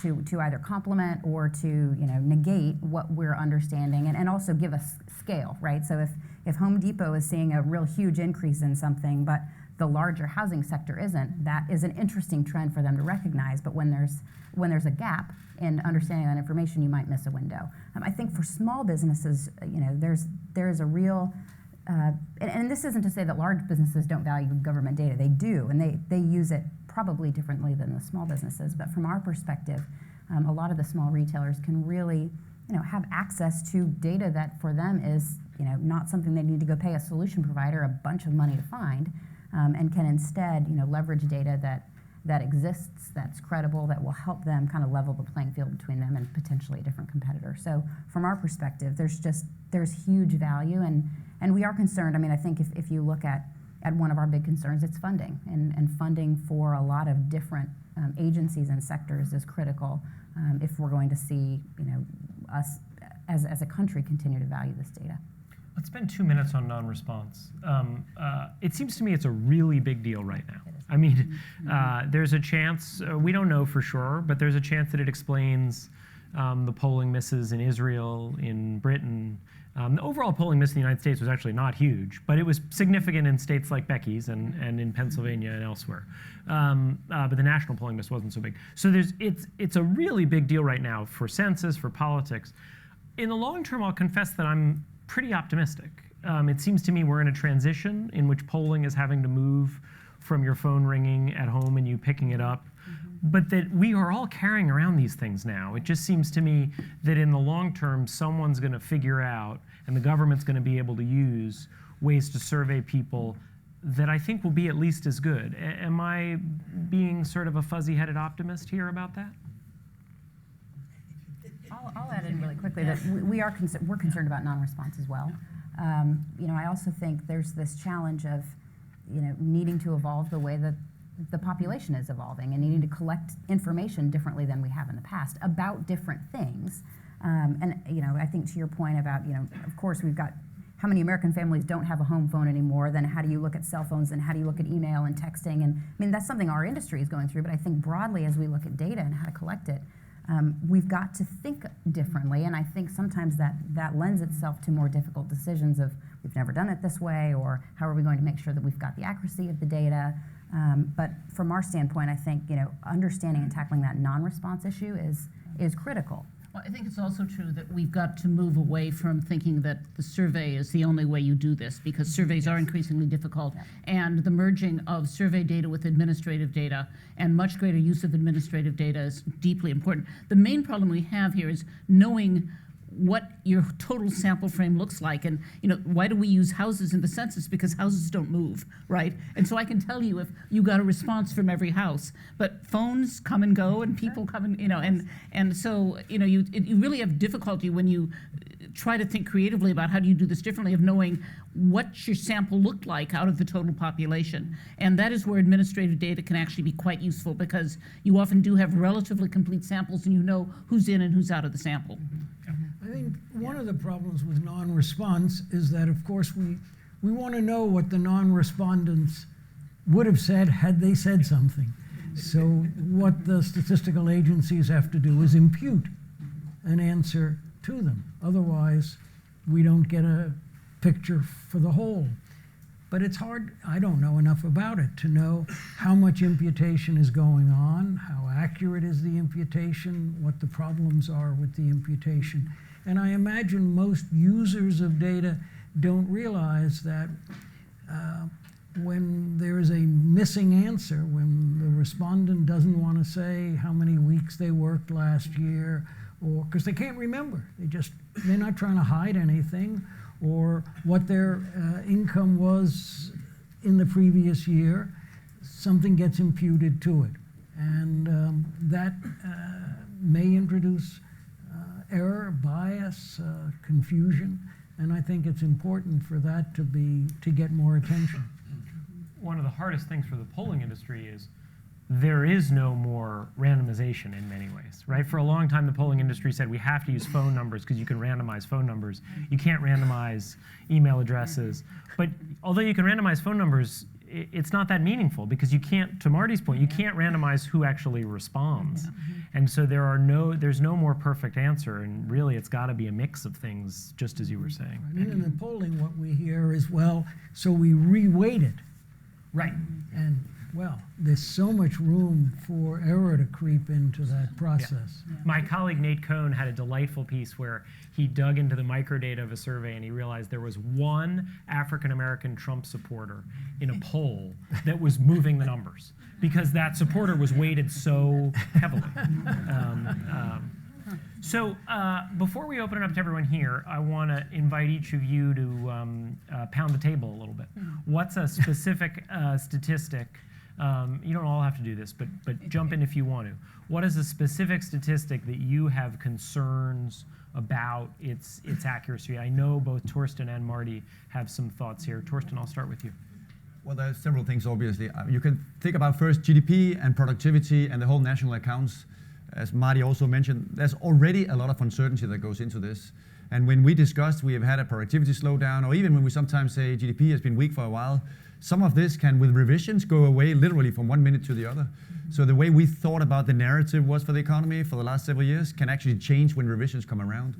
to either complement or to, negate what we're understanding, and also give us scale, right? So if Home Depot is seeing a real huge increase in something, but the larger housing sector isn't, that is an interesting trend for them to recognize. But when there's a gap in understanding that information, you might miss a window. I think for small businesses, there's a real, and this isn't to say that large businesses don't value government data. They do, and they use it probably differently than the small businesses. But from our perspective, a lot of the small retailers can really, have access to data that for them is, not something they need to go pay a solution provider a bunch of money to find. And can instead, leverage data that exists, that's credible, that will help them kind of level the playing field between them and potentially a different competitor. So from our perspective, there's huge value, and we are concerned. I think if you look at one of our big concerns, it's funding, and funding for a lot of different agencies and sectors is critical if we're going to see, us as a country continue to value this data. Let's spend 2 minutes on non-response. It seems to me it's a really big deal right now. There's a chance, we don't know for sure, but there's a chance that it explains the polling misses in Israel, in Britain. The overall polling miss in the United States was actually not huge, but it was significant in states like Becky's and in Pennsylvania and elsewhere. But the national polling miss wasn't so big. So it's a really big deal right now for census, for politics. In the long term, I'll confess that I'm pretty optimistic. It seems to me we're in a transition in which polling is having to move from your phone ringing at home and you picking it up, but that we are all carrying around these things now. It just seems to me that in the long term, someone's going to figure out, and the government's going to be able to use ways to survey people that I think will be at least as good. Am I being sort of a fuzzy-headed optimist here about that? I'll add in really quickly that we're concerned about non-response as well. I also think there's this challenge of, needing to evolve the way that the population is evolving and needing to collect information differently than we have in the past about different things. I think to your point about, of course we've got how many American families don't have a home phone anymore, then how do you look at cell phones and how do you look at email and texting? And that's something our industry is going through, but I think broadly as we look at data and how to collect it, we've got to think differently, and I think sometimes that lends itself to more difficult decisions of we've never done it this way, or how are we going to make sure that we've got the accuracy of the data. But from our standpoint, I think understanding and tackling that non-response issue is critical. Well, I think it's also true that we've got to move away from thinking that the survey is the only way you do this, because surveys are increasingly difficult, and the merging of survey data with administrative data and much greater use of administrative data is deeply important. The main problem we have here is knowing what your total sample frame looks like. And why do we use houses in the census? Because houses don't move, right? And so I can tell you if you got a response from every house, but phones come and go, and people come and so you really have difficulty when you try to think creatively about how do you do this differently, of knowing what your sample looked like out of the total population. And that is where administrative data can actually be quite useful, because you often do have relatively complete samples and you know who's in and who's out of the sample. I think one of the problems with non-response is that, of course, we want to know what the non-respondents would have said had they said something. So what the statistical agencies have to do is impute an answer to them. Otherwise, we don't get a picture for the whole. But it's hard, I don't know enough about it to know how much imputation is going on, how accurate is the imputation, what the problems are with the imputation. And I imagine most users of data don't realize that when there is a missing answer, when the respondent doesn't want to say how many weeks they worked last year, or because they can't remember, they're not trying to hide anything, or what their income was in the previous year, something gets imputed to it. And that may introduce error, bias, confusion, and I think it's important for that to get more attention. One of the hardest things for the polling industry is there is no more randomization in many ways, right? For a long time, the polling industry said we have to use phone numbers because you can randomize phone numbers. You can't randomize email addresses. But although you can randomize phone numbers, it's not that meaningful, because you can't, to Marty's point, you can't randomize who actually responds. And so there's no more perfect answer, and really it's got to be a mix of things, just as you were saying. And in the polling, what we hear is, well, so we re-weighted. Right. And well, there's so much room for error to creep into that process. Yeah. My colleague Nate Cohn had a delightful piece where he dug into the microdata of a survey and he realized there was one African-American Trump supporter in a poll that was moving the numbers, because that supporter was weighted so heavily. So before we open it up to everyone here, I want to invite each of you to pound the table a little bit. What's a specific statistic? You don't all have to do this, but jump in if you want to. What is a specific statistic that you have concerns about its accuracy? I know both Torsten and Marty have some thoughts here. Torsten, I'll start with you. Well, there's several things, obviously. You can think about first GDP and productivity and the whole national accounts. As Marty also mentioned, there's already a lot of uncertainty that goes into this. And when we discussed we have had a productivity slowdown, or even when we sometimes say GDP has been weak for a while, some of this can, with revisions, go away literally from 1 minute to the other. So the way we thought about the narrative was for the economy for the last several years can actually change when revisions come around.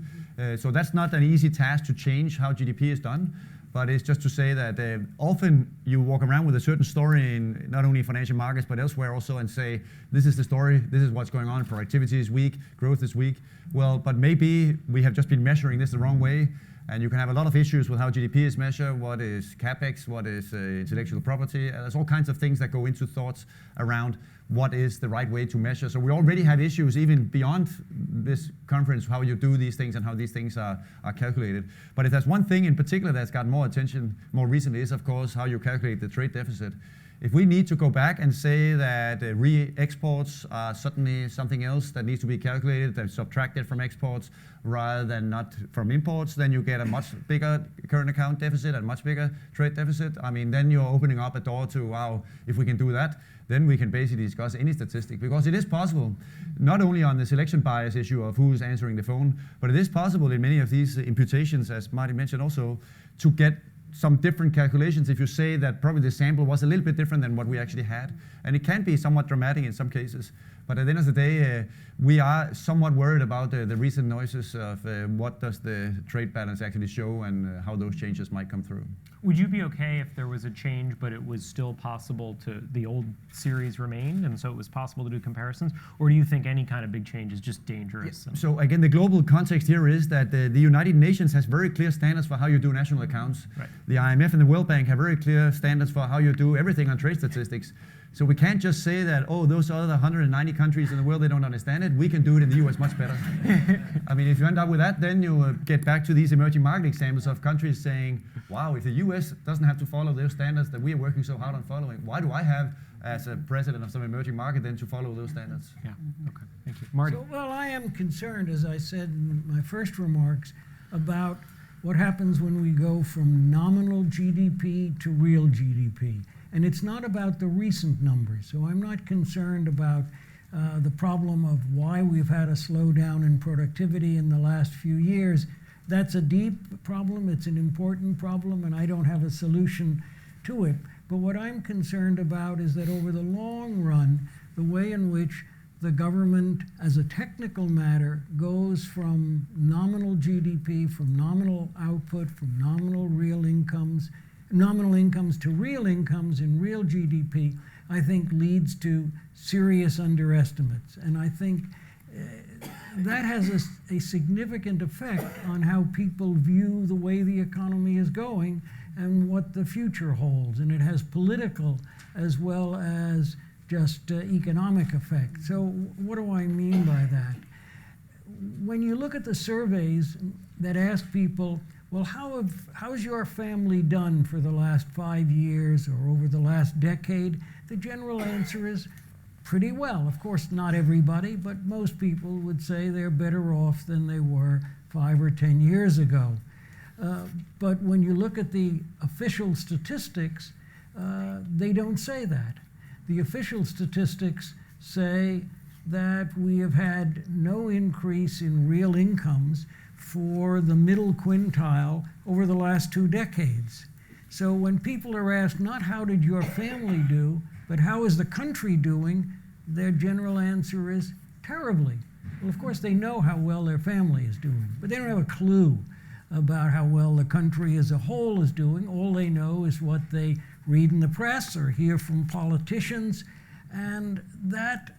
So that's not an easy task to change how GDP is done. But it's just to say that often you walk around with a certain story in not only financial markets but elsewhere also, and say, this is the story, this is what's going on, productivity is weak, growth is weak. Well, but maybe we have just been measuring this the wrong way, and you can have a lot of issues with how GDP is measured, what is capex, what is intellectual property. There's all kinds of things that go into thoughts around what is the right way to measure. So we already have issues even beyond this conference, how you do these things and how these things are calculated. But if there's one thing in particular that's got more attention more recently is, of course, how you calculate the trade deficit. If we need to go back and say that re-exports are suddenly something else that needs to be calculated, that's subtracted from exports rather than not from imports, then you get a much bigger current account deficit and much bigger trade deficit. I mean, then you're opening up a door to, wow, if we can do that, then we can basically discuss any statistic, because it is possible, not only on the selection bias issue of who's answering the phone, but it is possible in many of these imputations, as Marty mentioned also, to get some different calculations if you say that probably the sample was a little bit different than what we actually had. And it can be somewhat dramatic in some cases. But at the end of the day, we are somewhat worried about the recent noises of what does the trade balance actually show and how those changes might come through. Would you be okay if there was a change, but it was still possible to, the old series remained, and so it was possible to do comparisons? Or do you think any kind of big change is just dangerous? Yeah. So again, the global context here is that the United Nations has very clear standards for how you do national accounts. Right. The IMF and the World Bank have very clear standards for how you do everything on trade statistics. So we can't just say that, oh, those other 190 countries in the world, they don't understand it. We can do it in the US much better. I mean, if you end up with that, then you get back to these emerging market examples of countries saying, wow, if the US doesn't have to follow those standards that we are working so hard on following, why do I have, as a president of some emerging market, then to follow those standards? Yeah, okay, thank you. Marty? So, well, I am concerned, as I said in my first remarks, about what happens when we go from nominal GDP to real GDP. And it's not about the recent numbers. So I'm not concerned about the problem of why we've had a slowdown in productivity in the last few years. That's a deep problem, it's an important problem, and I don't have a solution to it. But what I'm concerned about is that over the long run, the way in which the government, as a technical matter, goes from nominal GDP, from nominal output, from nominal incomes to real incomes in real GDP, I think leads to serious underestimates. And I think that has a significant effect on how people view the way the economy is going and what the future holds. And it has political as well as just economic effect. So what do I mean by that? When you look at the surveys that ask people, well, how's your family done for the last 5 years or over the last decade? The general answer is pretty well. Of course, not everybody, but most people would say they're better off than they were 5 or 10 years ago. But when you look at the official statistics, they don't say that. The official statistics say that we have had no increase in real incomes for the middle quintile over the last 2 decades. So when people are asked not how did your family do, but how is the country doing, their general answer is terribly. Well, of course, they know how well their family is doing, but they don't have a clue about how well the country as a whole is doing. All they know is what they read in the press or hear from politicians, and that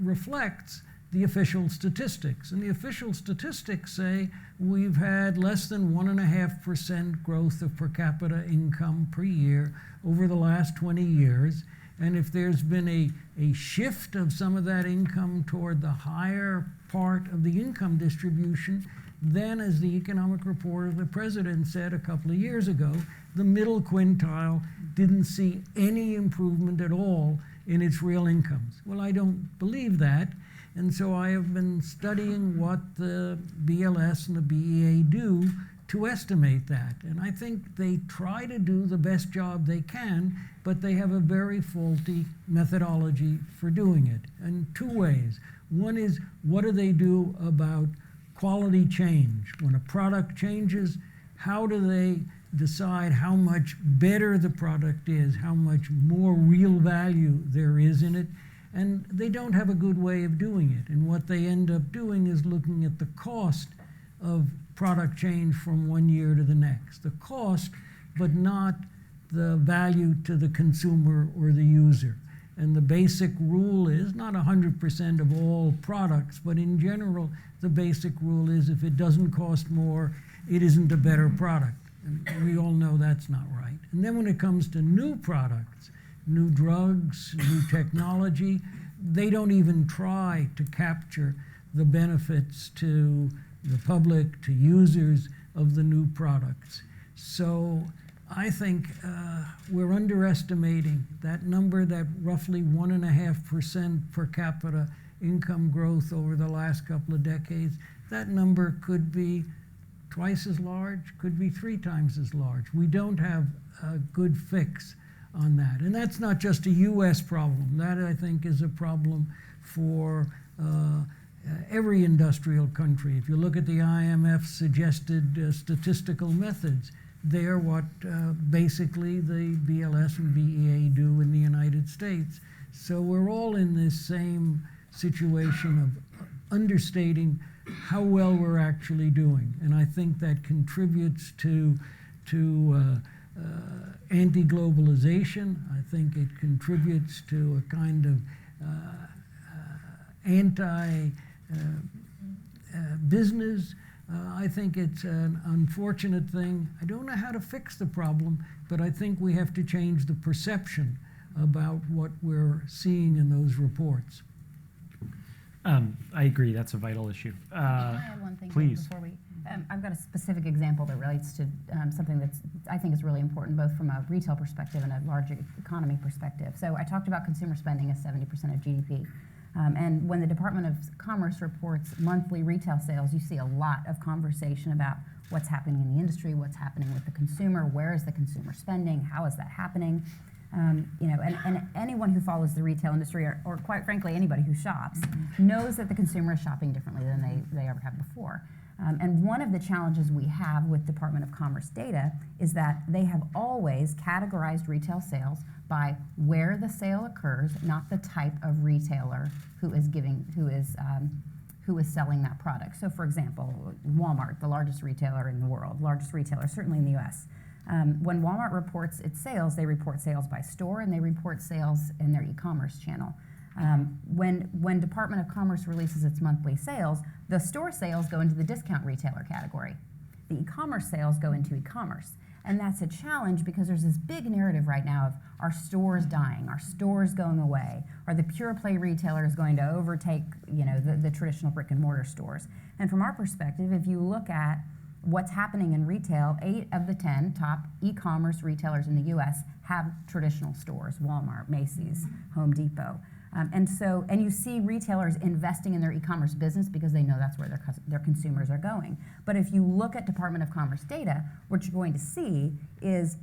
reflects the official statistics. And the official statistics say we've had less than 1.5% growth of per capita income per year over the last 20 years. And if there's been a shift of some of that income toward the higher part of the income distribution, then, as the economic report of the president said a couple of years ago, the middle quintile didn't see any improvement at all in its real incomes. Well, I don't believe that, and so I have been studying what the BLS and the BEA do to estimate that. And I think they try to do the best job they can, but they have a very faulty methodology for doing it, in 2 ways. One is, what do they do about quality change? When a product changes, how do they decide how much better the product is, how much more real value there is in it? And they don't have a good way of doing it. And what they end up doing is looking at the cost of product change from one year to the next. The cost, but not the value to the consumer or the user. And the basic rule is, not 100% of all products, but in general, the basic rule is if it doesn't cost more, it isn't a better product. And we all know that's not right. And then when it comes to new products, new drugs, new technology, they don't even try to capture the benefits to the public, to users of the new products. So I think we're underestimating that number, that roughly 1.5% per capita income growth over the last couple of decades. That number could be twice as large, could be 3 times as large. We don't have a good fix on that. And that's not just a US problem. That, I think, is a problem for every industrial country. If you look at the IMF suggested statistical methods, they're what basically the BLS and BEA do in the United States. So we're all in this same situation of understating how well we're actually doing. And I think that contributes to anti-globalization. I think it contributes to a kind of anti-business. I think it's an unfortunate thing. I don't know how to fix the problem, but I think we have to change the perception about what we're seeing in those reports. I agree. That's a vital issue. Can I add one thing please. before we? I've got a specific example that relates to something that's I think is really important, both from a retail perspective and a larger economy perspective. So I talked about consumer spending as 70% of GDP. And when the Department of Commerce reports monthly retail sales, you see a lot of conversation about what's happening in the industry, what's happening with the consumer, where is the consumer spending, how is that happening? And anyone who follows the retail industry, or quite frankly, anybody who shops, knows that the consumer is shopping differently than they ever have before. And one of the challenges we have with Department of Commerce data is that they have always categorized retail sales by where the sale occurs, not the type of retailer who is selling that product. So, for example, Walmart, the largest retailer in the world, largest retailer certainly in the U.S. When Walmart reports its sales, they report sales by store and they report sales in their e-commerce channel. When Department of Commerce releases its monthly sales, the store sales go into the discount retailer category. The e-commerce sales go into e-commerce. And that's a challenge because there's this big narrative right now of our stores dying, our stores going away, are the pure play retailers going to overtake the traditional brick and mortar stores. And from our perspective, if you look at what's happening in retail, 8 of the 10 top e-commerce retailers in the U.S. have traditional stores, Walmart, Macy's, Home Depot. And you see retailers investing in their e-commerce business because they know that's where their consumers are going. But if you look at Department of Commerce data, what you're going to see is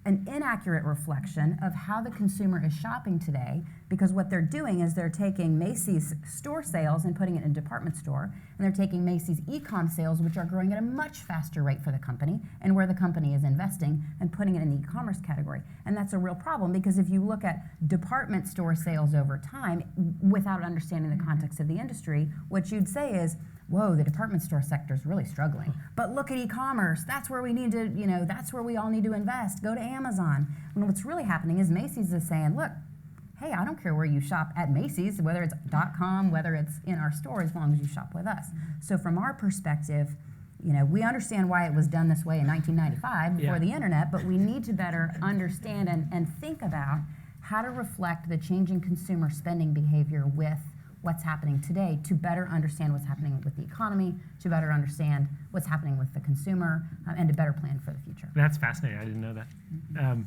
an inaccurate reflection of how the consumer is shopping today, because what they're doing is they're taking Macy's store sales and putting it in a department store, and they're taking Macy's e-com sales, which are growing at a much faster rate for the company, and where the company is investing, and putting it in the e-commerce category. And that's a real problem, because if you look at department store sales over time, without understanding the context of the industry, what you'd say is, whoa, the department store sector is really struggling. But look at e-commerce, that's where we need to, that's where we all need to invest. Go to Amazon. And what's really happening is Macy's is saying, look, hey, I don't care where you shop at Macy's, whether it's .com, whether it's in our store, as long as you shop with us. So from our perspective, we understand why it was done this way in 1995 before the internet, but we need to better understand and think about how to reflect the changing consumer spending behavior with what's happening today, to better understand what's happening with the economy, to better understand what's happening with the consumer, and to better plan for the future. That's fascinating. I didn't know that.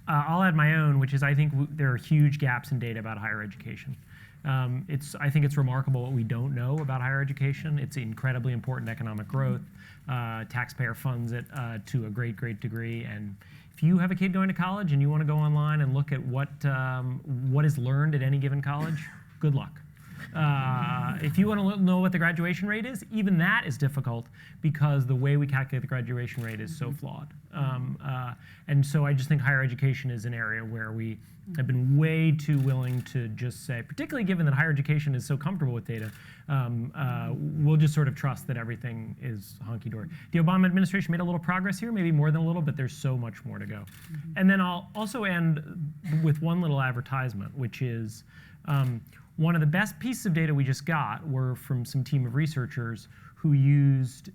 I'll add my own, which is I think there are huge gaps in data about higher education. I think it's remarkable what we don't know about higher education. It's incredibly important economic growth. Taxpayer funds it to a great, great degree. And if you have a kid going to college and you want to go online and look at what is learned at any given college, good luck. If you want to know what the graduation rate is, even that is difficult because the way we calculate the graduation rate is so flawed. And so I just think higher education is an area where we have been way too willing to just say, particularly given that higher education is so comfortable with data, we'll just sort of trust that everything is hunky-dory. The Obama administration made a little progress here, maybe more than a little, but there's so much more to go. And then I'll also end with one little advertisement, which is one of the best pieces of data we just got were from some team of researchers who used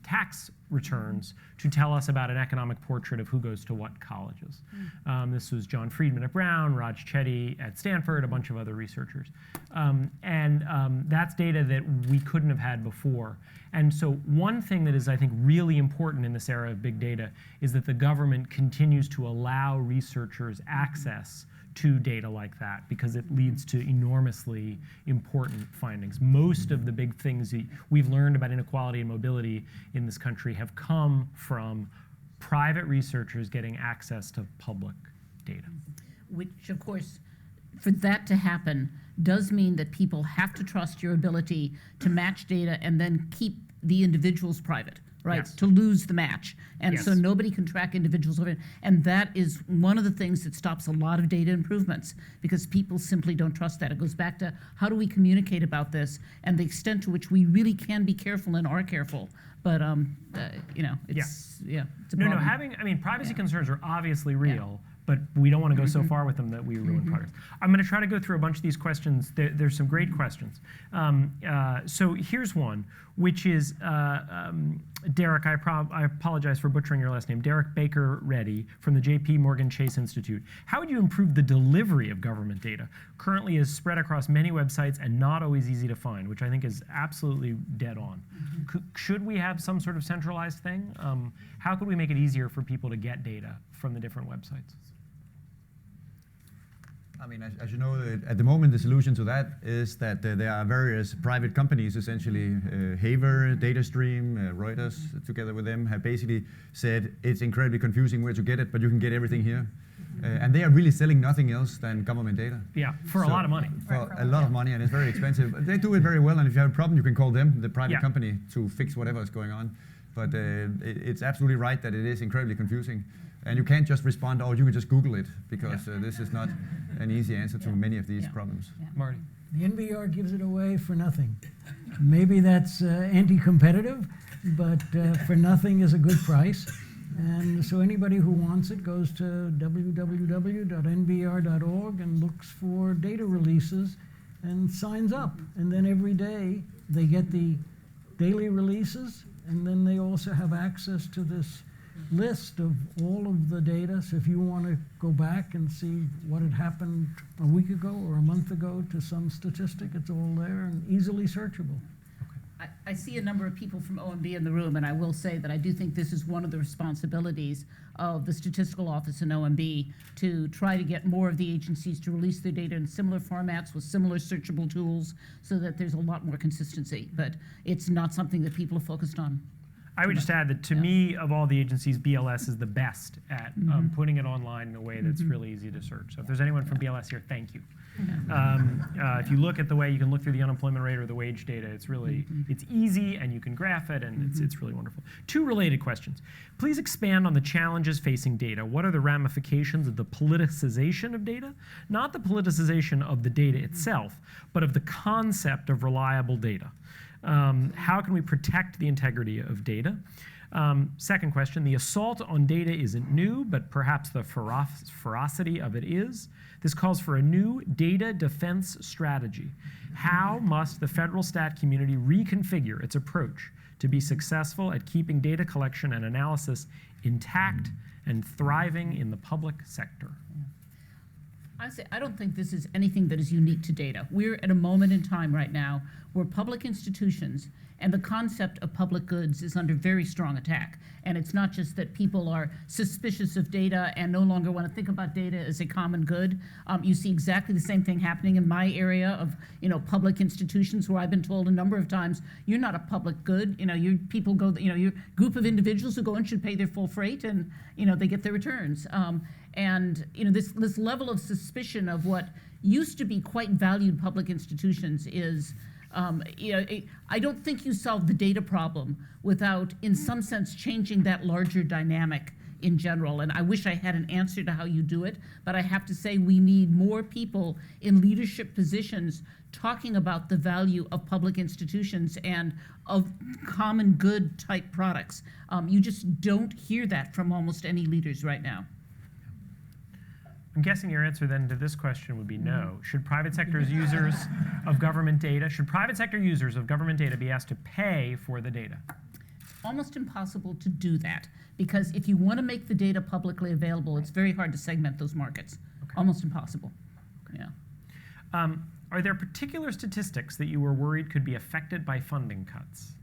tax returns to tell us about an economic portrait of who goes to what colleges. This was John Friedman at Brown, Raj Chetty at Stanford, a bunch of other researchers. That's data that we couldn't have had before. And so one thing that is, I think, really important in this era of big data is that the government continues to allow researchers access to data like that, because it leads to enormously important findings. Most of the big things that we've learned about inequality and mobility in this country have come from private researchers getting access to public data. Which, of course, for that to happen does mean that people have to trust your ability to match data and then keep the individuals private. Right, yes. To lose the match. And yes. So nobody can track individuals over it. And that is one of the things that stops a lot of data improvements, because people simply don't trust that. It goes back to how do we communicate about this and the extent to which we really can be careful and are careful. But, it's, it's a problem. Privacy concerns are obviously real, but we don't want to go so far with them that we ruin progress. I'm going to try to go through a bunch of these questions. There's some great questions. So here's one, which is Derek, I apologize for butchering your last name, Derek Baker-Reddy from the JP Morgan Chase Institute. How would you improve the delivery of government data? Currently is spread across many websites and not always easy to find, which I think is absolutely dead on. Should we have some sort of centralized thing? How could we make it easier for people to get data from the different websites? I mean, as you know, at the moment, the solution to that is that there are various private companies, essentially, Haver, DataStream, Reuters, together with them, have basically said it's incredibly confusing where to get it, but you can get everything here. And they are really selling nothing else than government data. Yeah, for a lot of money. For a lot of money, and it's very expensive. They do it very well, and if you have a problem, you can call them, the private company, to fix whatever is going on. But it's absolutely right that it is incredibly confusing. And you can't just respond, oh, you can just Google it, because this is not an easy answer to many of these problems. Marty? The NBR gives it away for nothing. Maybe that's anti-competitive, but for nothing is a good price. And so anybody who wants it goes to www.nbr.org and looks for data releases and signs up. And then every day they get the daily releases, and then they also have access to this list of all of the data. So if you want to go back and see what had happened a week ago or a month ago to some statistic, it's all there and easily searchable. I see a number of people from OMB in the room, and I will say that I do think this is one of the responsibilities of the Statistical Office in OMB to try to get more of the agencies to release their data in similar formats with similar searchable tools so that there's a lot more consistency. But it's not something that people are focused on. I would just add that to me, of all the agencies, BLS is the best at putting it online in a way that's really easy to search. So if there's anyone from BLS here, thank you. If you look at the way you can look through the unemployment rate or the wage data, it's really, it's easy and you can graph it, and it's really wonderful. Two related questions. Please expand on the challenges facing data. What are the ramifications of the politicization of data? Not the politicization of the data itself, but of the concept of reliable data. How can we protect the integrity of data? Second question, the assault on data isn't new, but perhaps the ferocity of it is. This calls for a new data defense strategy. How must the federal stat community reconfigure its approach to be successful at keeping data collection and analysis intact and thriving in the public sector? I don't think this is anything that is unique to data. We're at a moment in time right now where public institutions and the concept of public goods is under very strong attack. And it's not just that people are suspicious of data and no longer want to think about data as a common good. You see exactly the same thing happening in my area of public institutions, where I've been told a number of times, you're not a public good. Your people go, your group of individuals who go in should pay their full freight, and they get their returns. And this level of suspicion of what used to be quite valued public institutions is, I don't think you solve the data problem without, in some sense, changing that larger dynamic in general. And I wish I had an answer to how you do it, but I have to say we need more people in leadership positions talking about the value of public institutions and of common good type products. You just don't hear that from almost any leaders right now. I'm guessing your answer then to this question would be no. Should private sector users of government data be asked to pay for the data? It's almost impossible to do that, because if you want to make the data publicly available, it's very hard to segment those markets. Okay. Almost impossible. Okay. Yeah. Are there particular statistics that you were worried could be affected by funding cuts?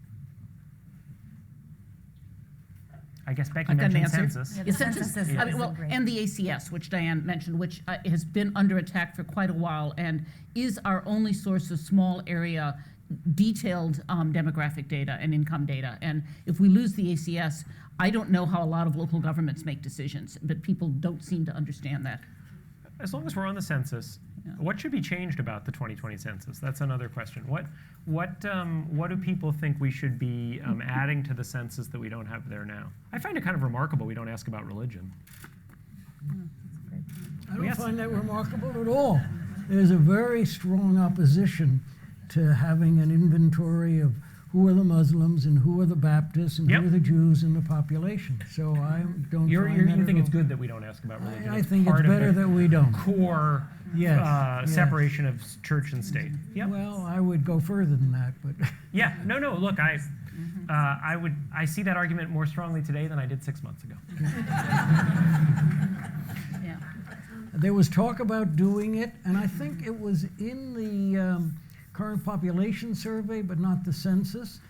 I guess Becky mentioned census. Yeah, the census is and the ACS, which Diane mentioned, which has been under attack for quite a while and is our only source of small area detailed demographic data and income data. And if we lose the ACS, I don't know how a lot of local governments make decisions, but people don't seem to understand that. As long as we're on the census, what should be changed about the 2020 census? That's another question. What do people think we should be adding to the census that we don't have there now? I find it kind of remarkable we don't ask about religion. I don't find that remarkable at all. There's a very strong opposition to having an inventory of who are the Muslims and who are the Baptists and Yep. who are the Jews in the population. So I don't You find that think at it's all. good that we don't ask about religion? I think it's part of better the that we don't. core Yes, separation of church and state. Yep. Well, I would go further than that, but Yeah. No. Look, I see that argument more strongly today than I did 6 months ago. Yeah. there was talk about doing it, and I think it was in the current population survey, but not the census.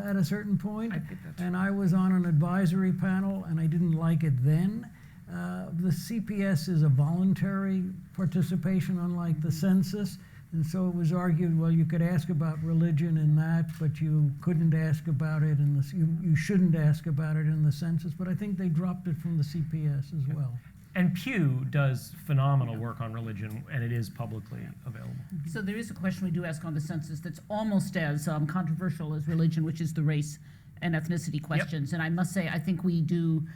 At a certain point, I think that's and I was on an advisory panel, and I didn't like it then. The CPS is a voluntary participation, unlike the census, and so it was argued, well, you could ask about religion in that, but you couldn't ask about it in the, you shouldn't ask about it in the census, but I think they dropped it from the CPS as well. And Pew does phenomenal work on religion, and it is publicly available. So there is a question we do ask on the census that's almost as controversial as religion, which is the race and ethnicity questions. And I must say, I think we do,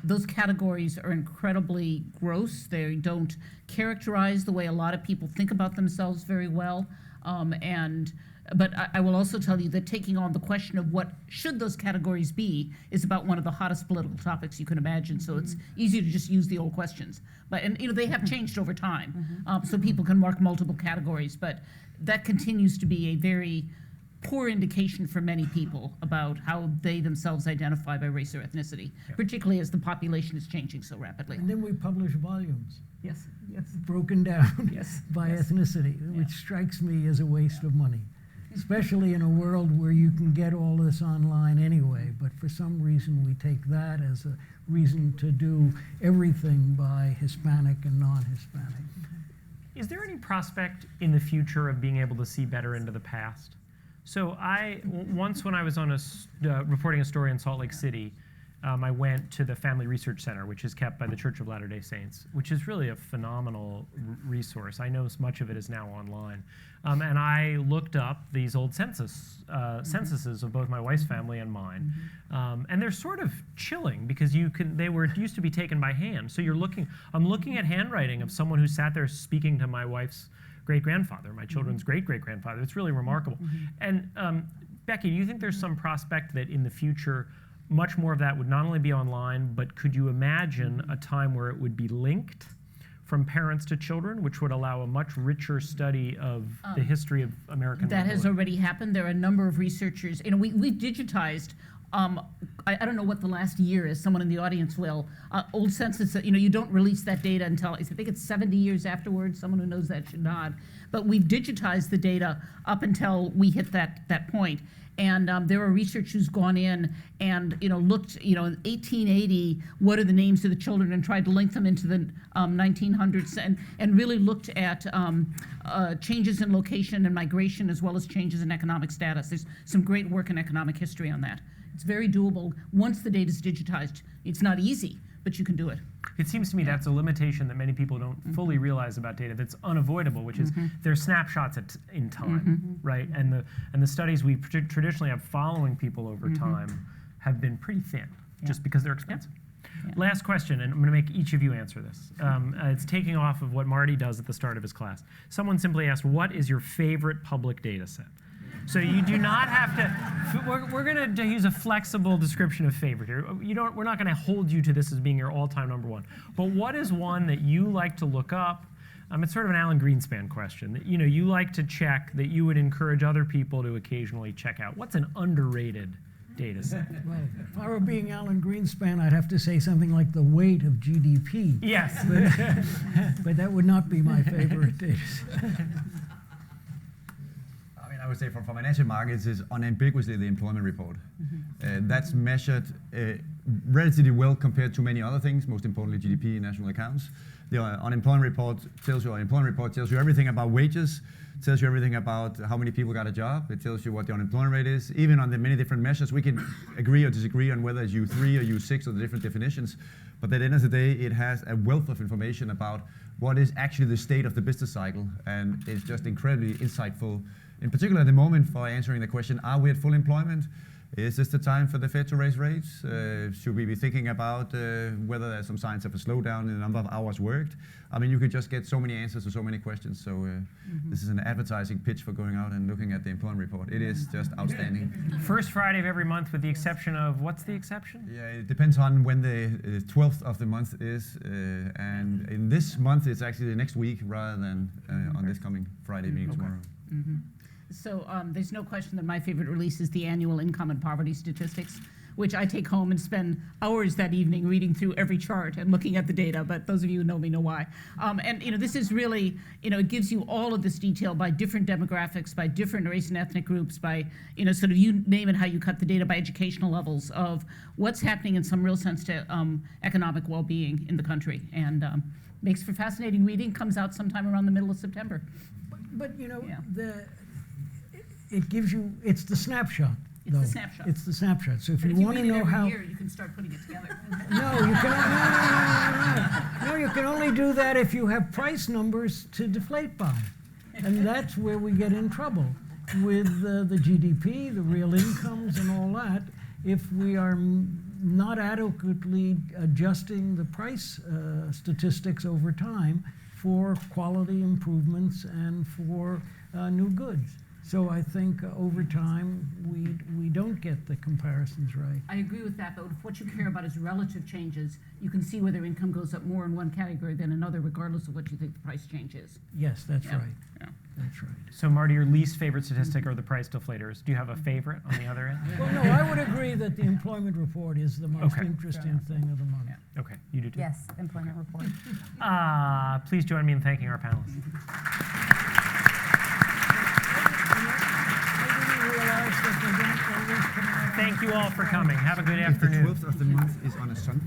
those categories are incredibly gross. They don't characterize the way a lot of people think about themselves very well. But I will also tell you that taking on the question of what should those categories be is about one of the hottest political topics you can imagine. So it's easy to just use the old questions. And they have changed over time, so people can mark multiple categories. But that continues to be a very poor indication for many people about how they themselves identify by race or ethnicity, particularly as the population is changing so rapidly. And then we publish volumes. Yes, yes, Broken down yes. by yes. ethnicity, which strikes me as a waste of money, especially in a world where you can get all this online anyway. But for some reason, we take that as a reason to do everything by Hispanic and non-Hispanic. Is there any prospect in the future of being able to see better into the past? So once when I was on reporting a story in Salt Lake City, I went to the Family Research Center, which is kept by the Church of Latter-day Saints, which is really a phenomenal resource. I know much of it is now online. And I looked up these old censuses of both my wife's family and mine. And they're sort of chilling because they used to be taken by hand. So I'm looking at handwriting of someone who sat there speaking to my wife's great-grandfather, my children's great-great-grandfather. It's really remarkable. And Becky, do you think there's some prospect that in the future much more of that would not only be online, but could you imagine a time where it would be linked from parents to children, which would allow a much richer study of the history of American That has mobility? already happened. There are a number of researchers. We've digitized. I don't know what the last year is. Someone in the audience will. Old census. You don't release that data until I think it's 70 years afterwards. Someone who knows that should nod. But we've digitized the data up until we hit that point. And there are researchers who's gone in and looked, in 1880, what are the names of the children, and tried to link them into the 1900s, and really looked at changes in location and migration, as well as changes in economic status. There's some great work in economic history on that. It's very doable once the data is digitized. It's not easy, but you can do it. It seems to me that's a limitation that many people don't fully realize about data that's unavoidable, which is they're snapshots in time, right? And the studies we traditionally have following people over time have been pretty thin, just because they're expensive. Yeah. Last question, and I'm going to make each of you answer this. It's taking off of what Marty does at the start of his class. Someone simply asked, what is your favorite public data set? So you do not have to, we're going to use a flexible description of favorite here. We're not going to hold you to this as being your all-time number one. But what is one that you like to look up? It's sort of an Alan Greenspan question. That, you like to check, that you would encourage other people to occasionally check out. What's an underrated data set? Well, if I were being Alan Greenspan, I'd have to say something like the weight of GDP. Yes. But that would not be my favorite data set. I would say for financial markets is unambiguously the employment report. That's measured relatively well compared to many other things, most importantly GDP and national accounts. The unemployment report tells you everything about wages, tells you everything about how many people got a job, it tells you what the unemployment rate is. Even on the many different measures, we can agree or disagree on whether it's U3 or U6 or the different definitions, but at the end of the day, it has a wealth of information about what is actually the state of the business cycle, and it's just incredibly insightful. In particular, at the moment, for answering the question, are we at full employment? Is this the time for the Fed to raise rates? Should we be thinking about whether there's some signs of a slowdown in the number of hours worked? I mean, you could just get so many answers to so many questions. So this is an advertising pitch for going out and looking at the employment report. It is just outstanding. First Friday of every month, with the exception of, what's the exception? Yeah, it depends on when the 12th of the month is. And in this month, it's actually the next week rather than on this coming Friday meeting tomorrow. So there's no question that my favorite release is the annual income and poverty statistics, which I take home and spend hours that evening reading through every chart and looking at the data, but those of you who know me know why. And this is really, it gives you all of this detail by different demographics, by different race and ethnic groups, by, sort of you name it how you cut the data, by educational levels of what's happening in some real sense to economic well-being in the country. And makes for fascinating reading, comes out sometime around the middle of September. But Yeah. it gives you, it's the snapshot. It's the though. snapshot. It's the snapshot. So if But you if you want to read it know every how. year, you can start putting it together. No, you can no, you can only do that if you have price numbers to deflate by. And that's where we get in trouble with the GDP, the real incomes and all that. If we are not adequately adjusting the price statistics over time for quality improvements and for new goods. So I think over time, we don't get the comparisons right. I agree with that, but if what you care about is relative changes, you can see whether income goes up more in one category than another, regardless of what you think the price change is. Yes, that's Yeah. right. Yeah. That's right. So Marty, your least favorite statistic are the price deflators. Do you have a favorite on the other end? Well, no, I would agree that the employment report is the most Okay. interesting thing of the month. Yeah. Okay, you do too. Yes, employment report. Please join me in thanking our panelists. I didn't realize that they don't always come out. Thank you all for coming. Have a good If the afternoon. 12th of the month is on a Sunday.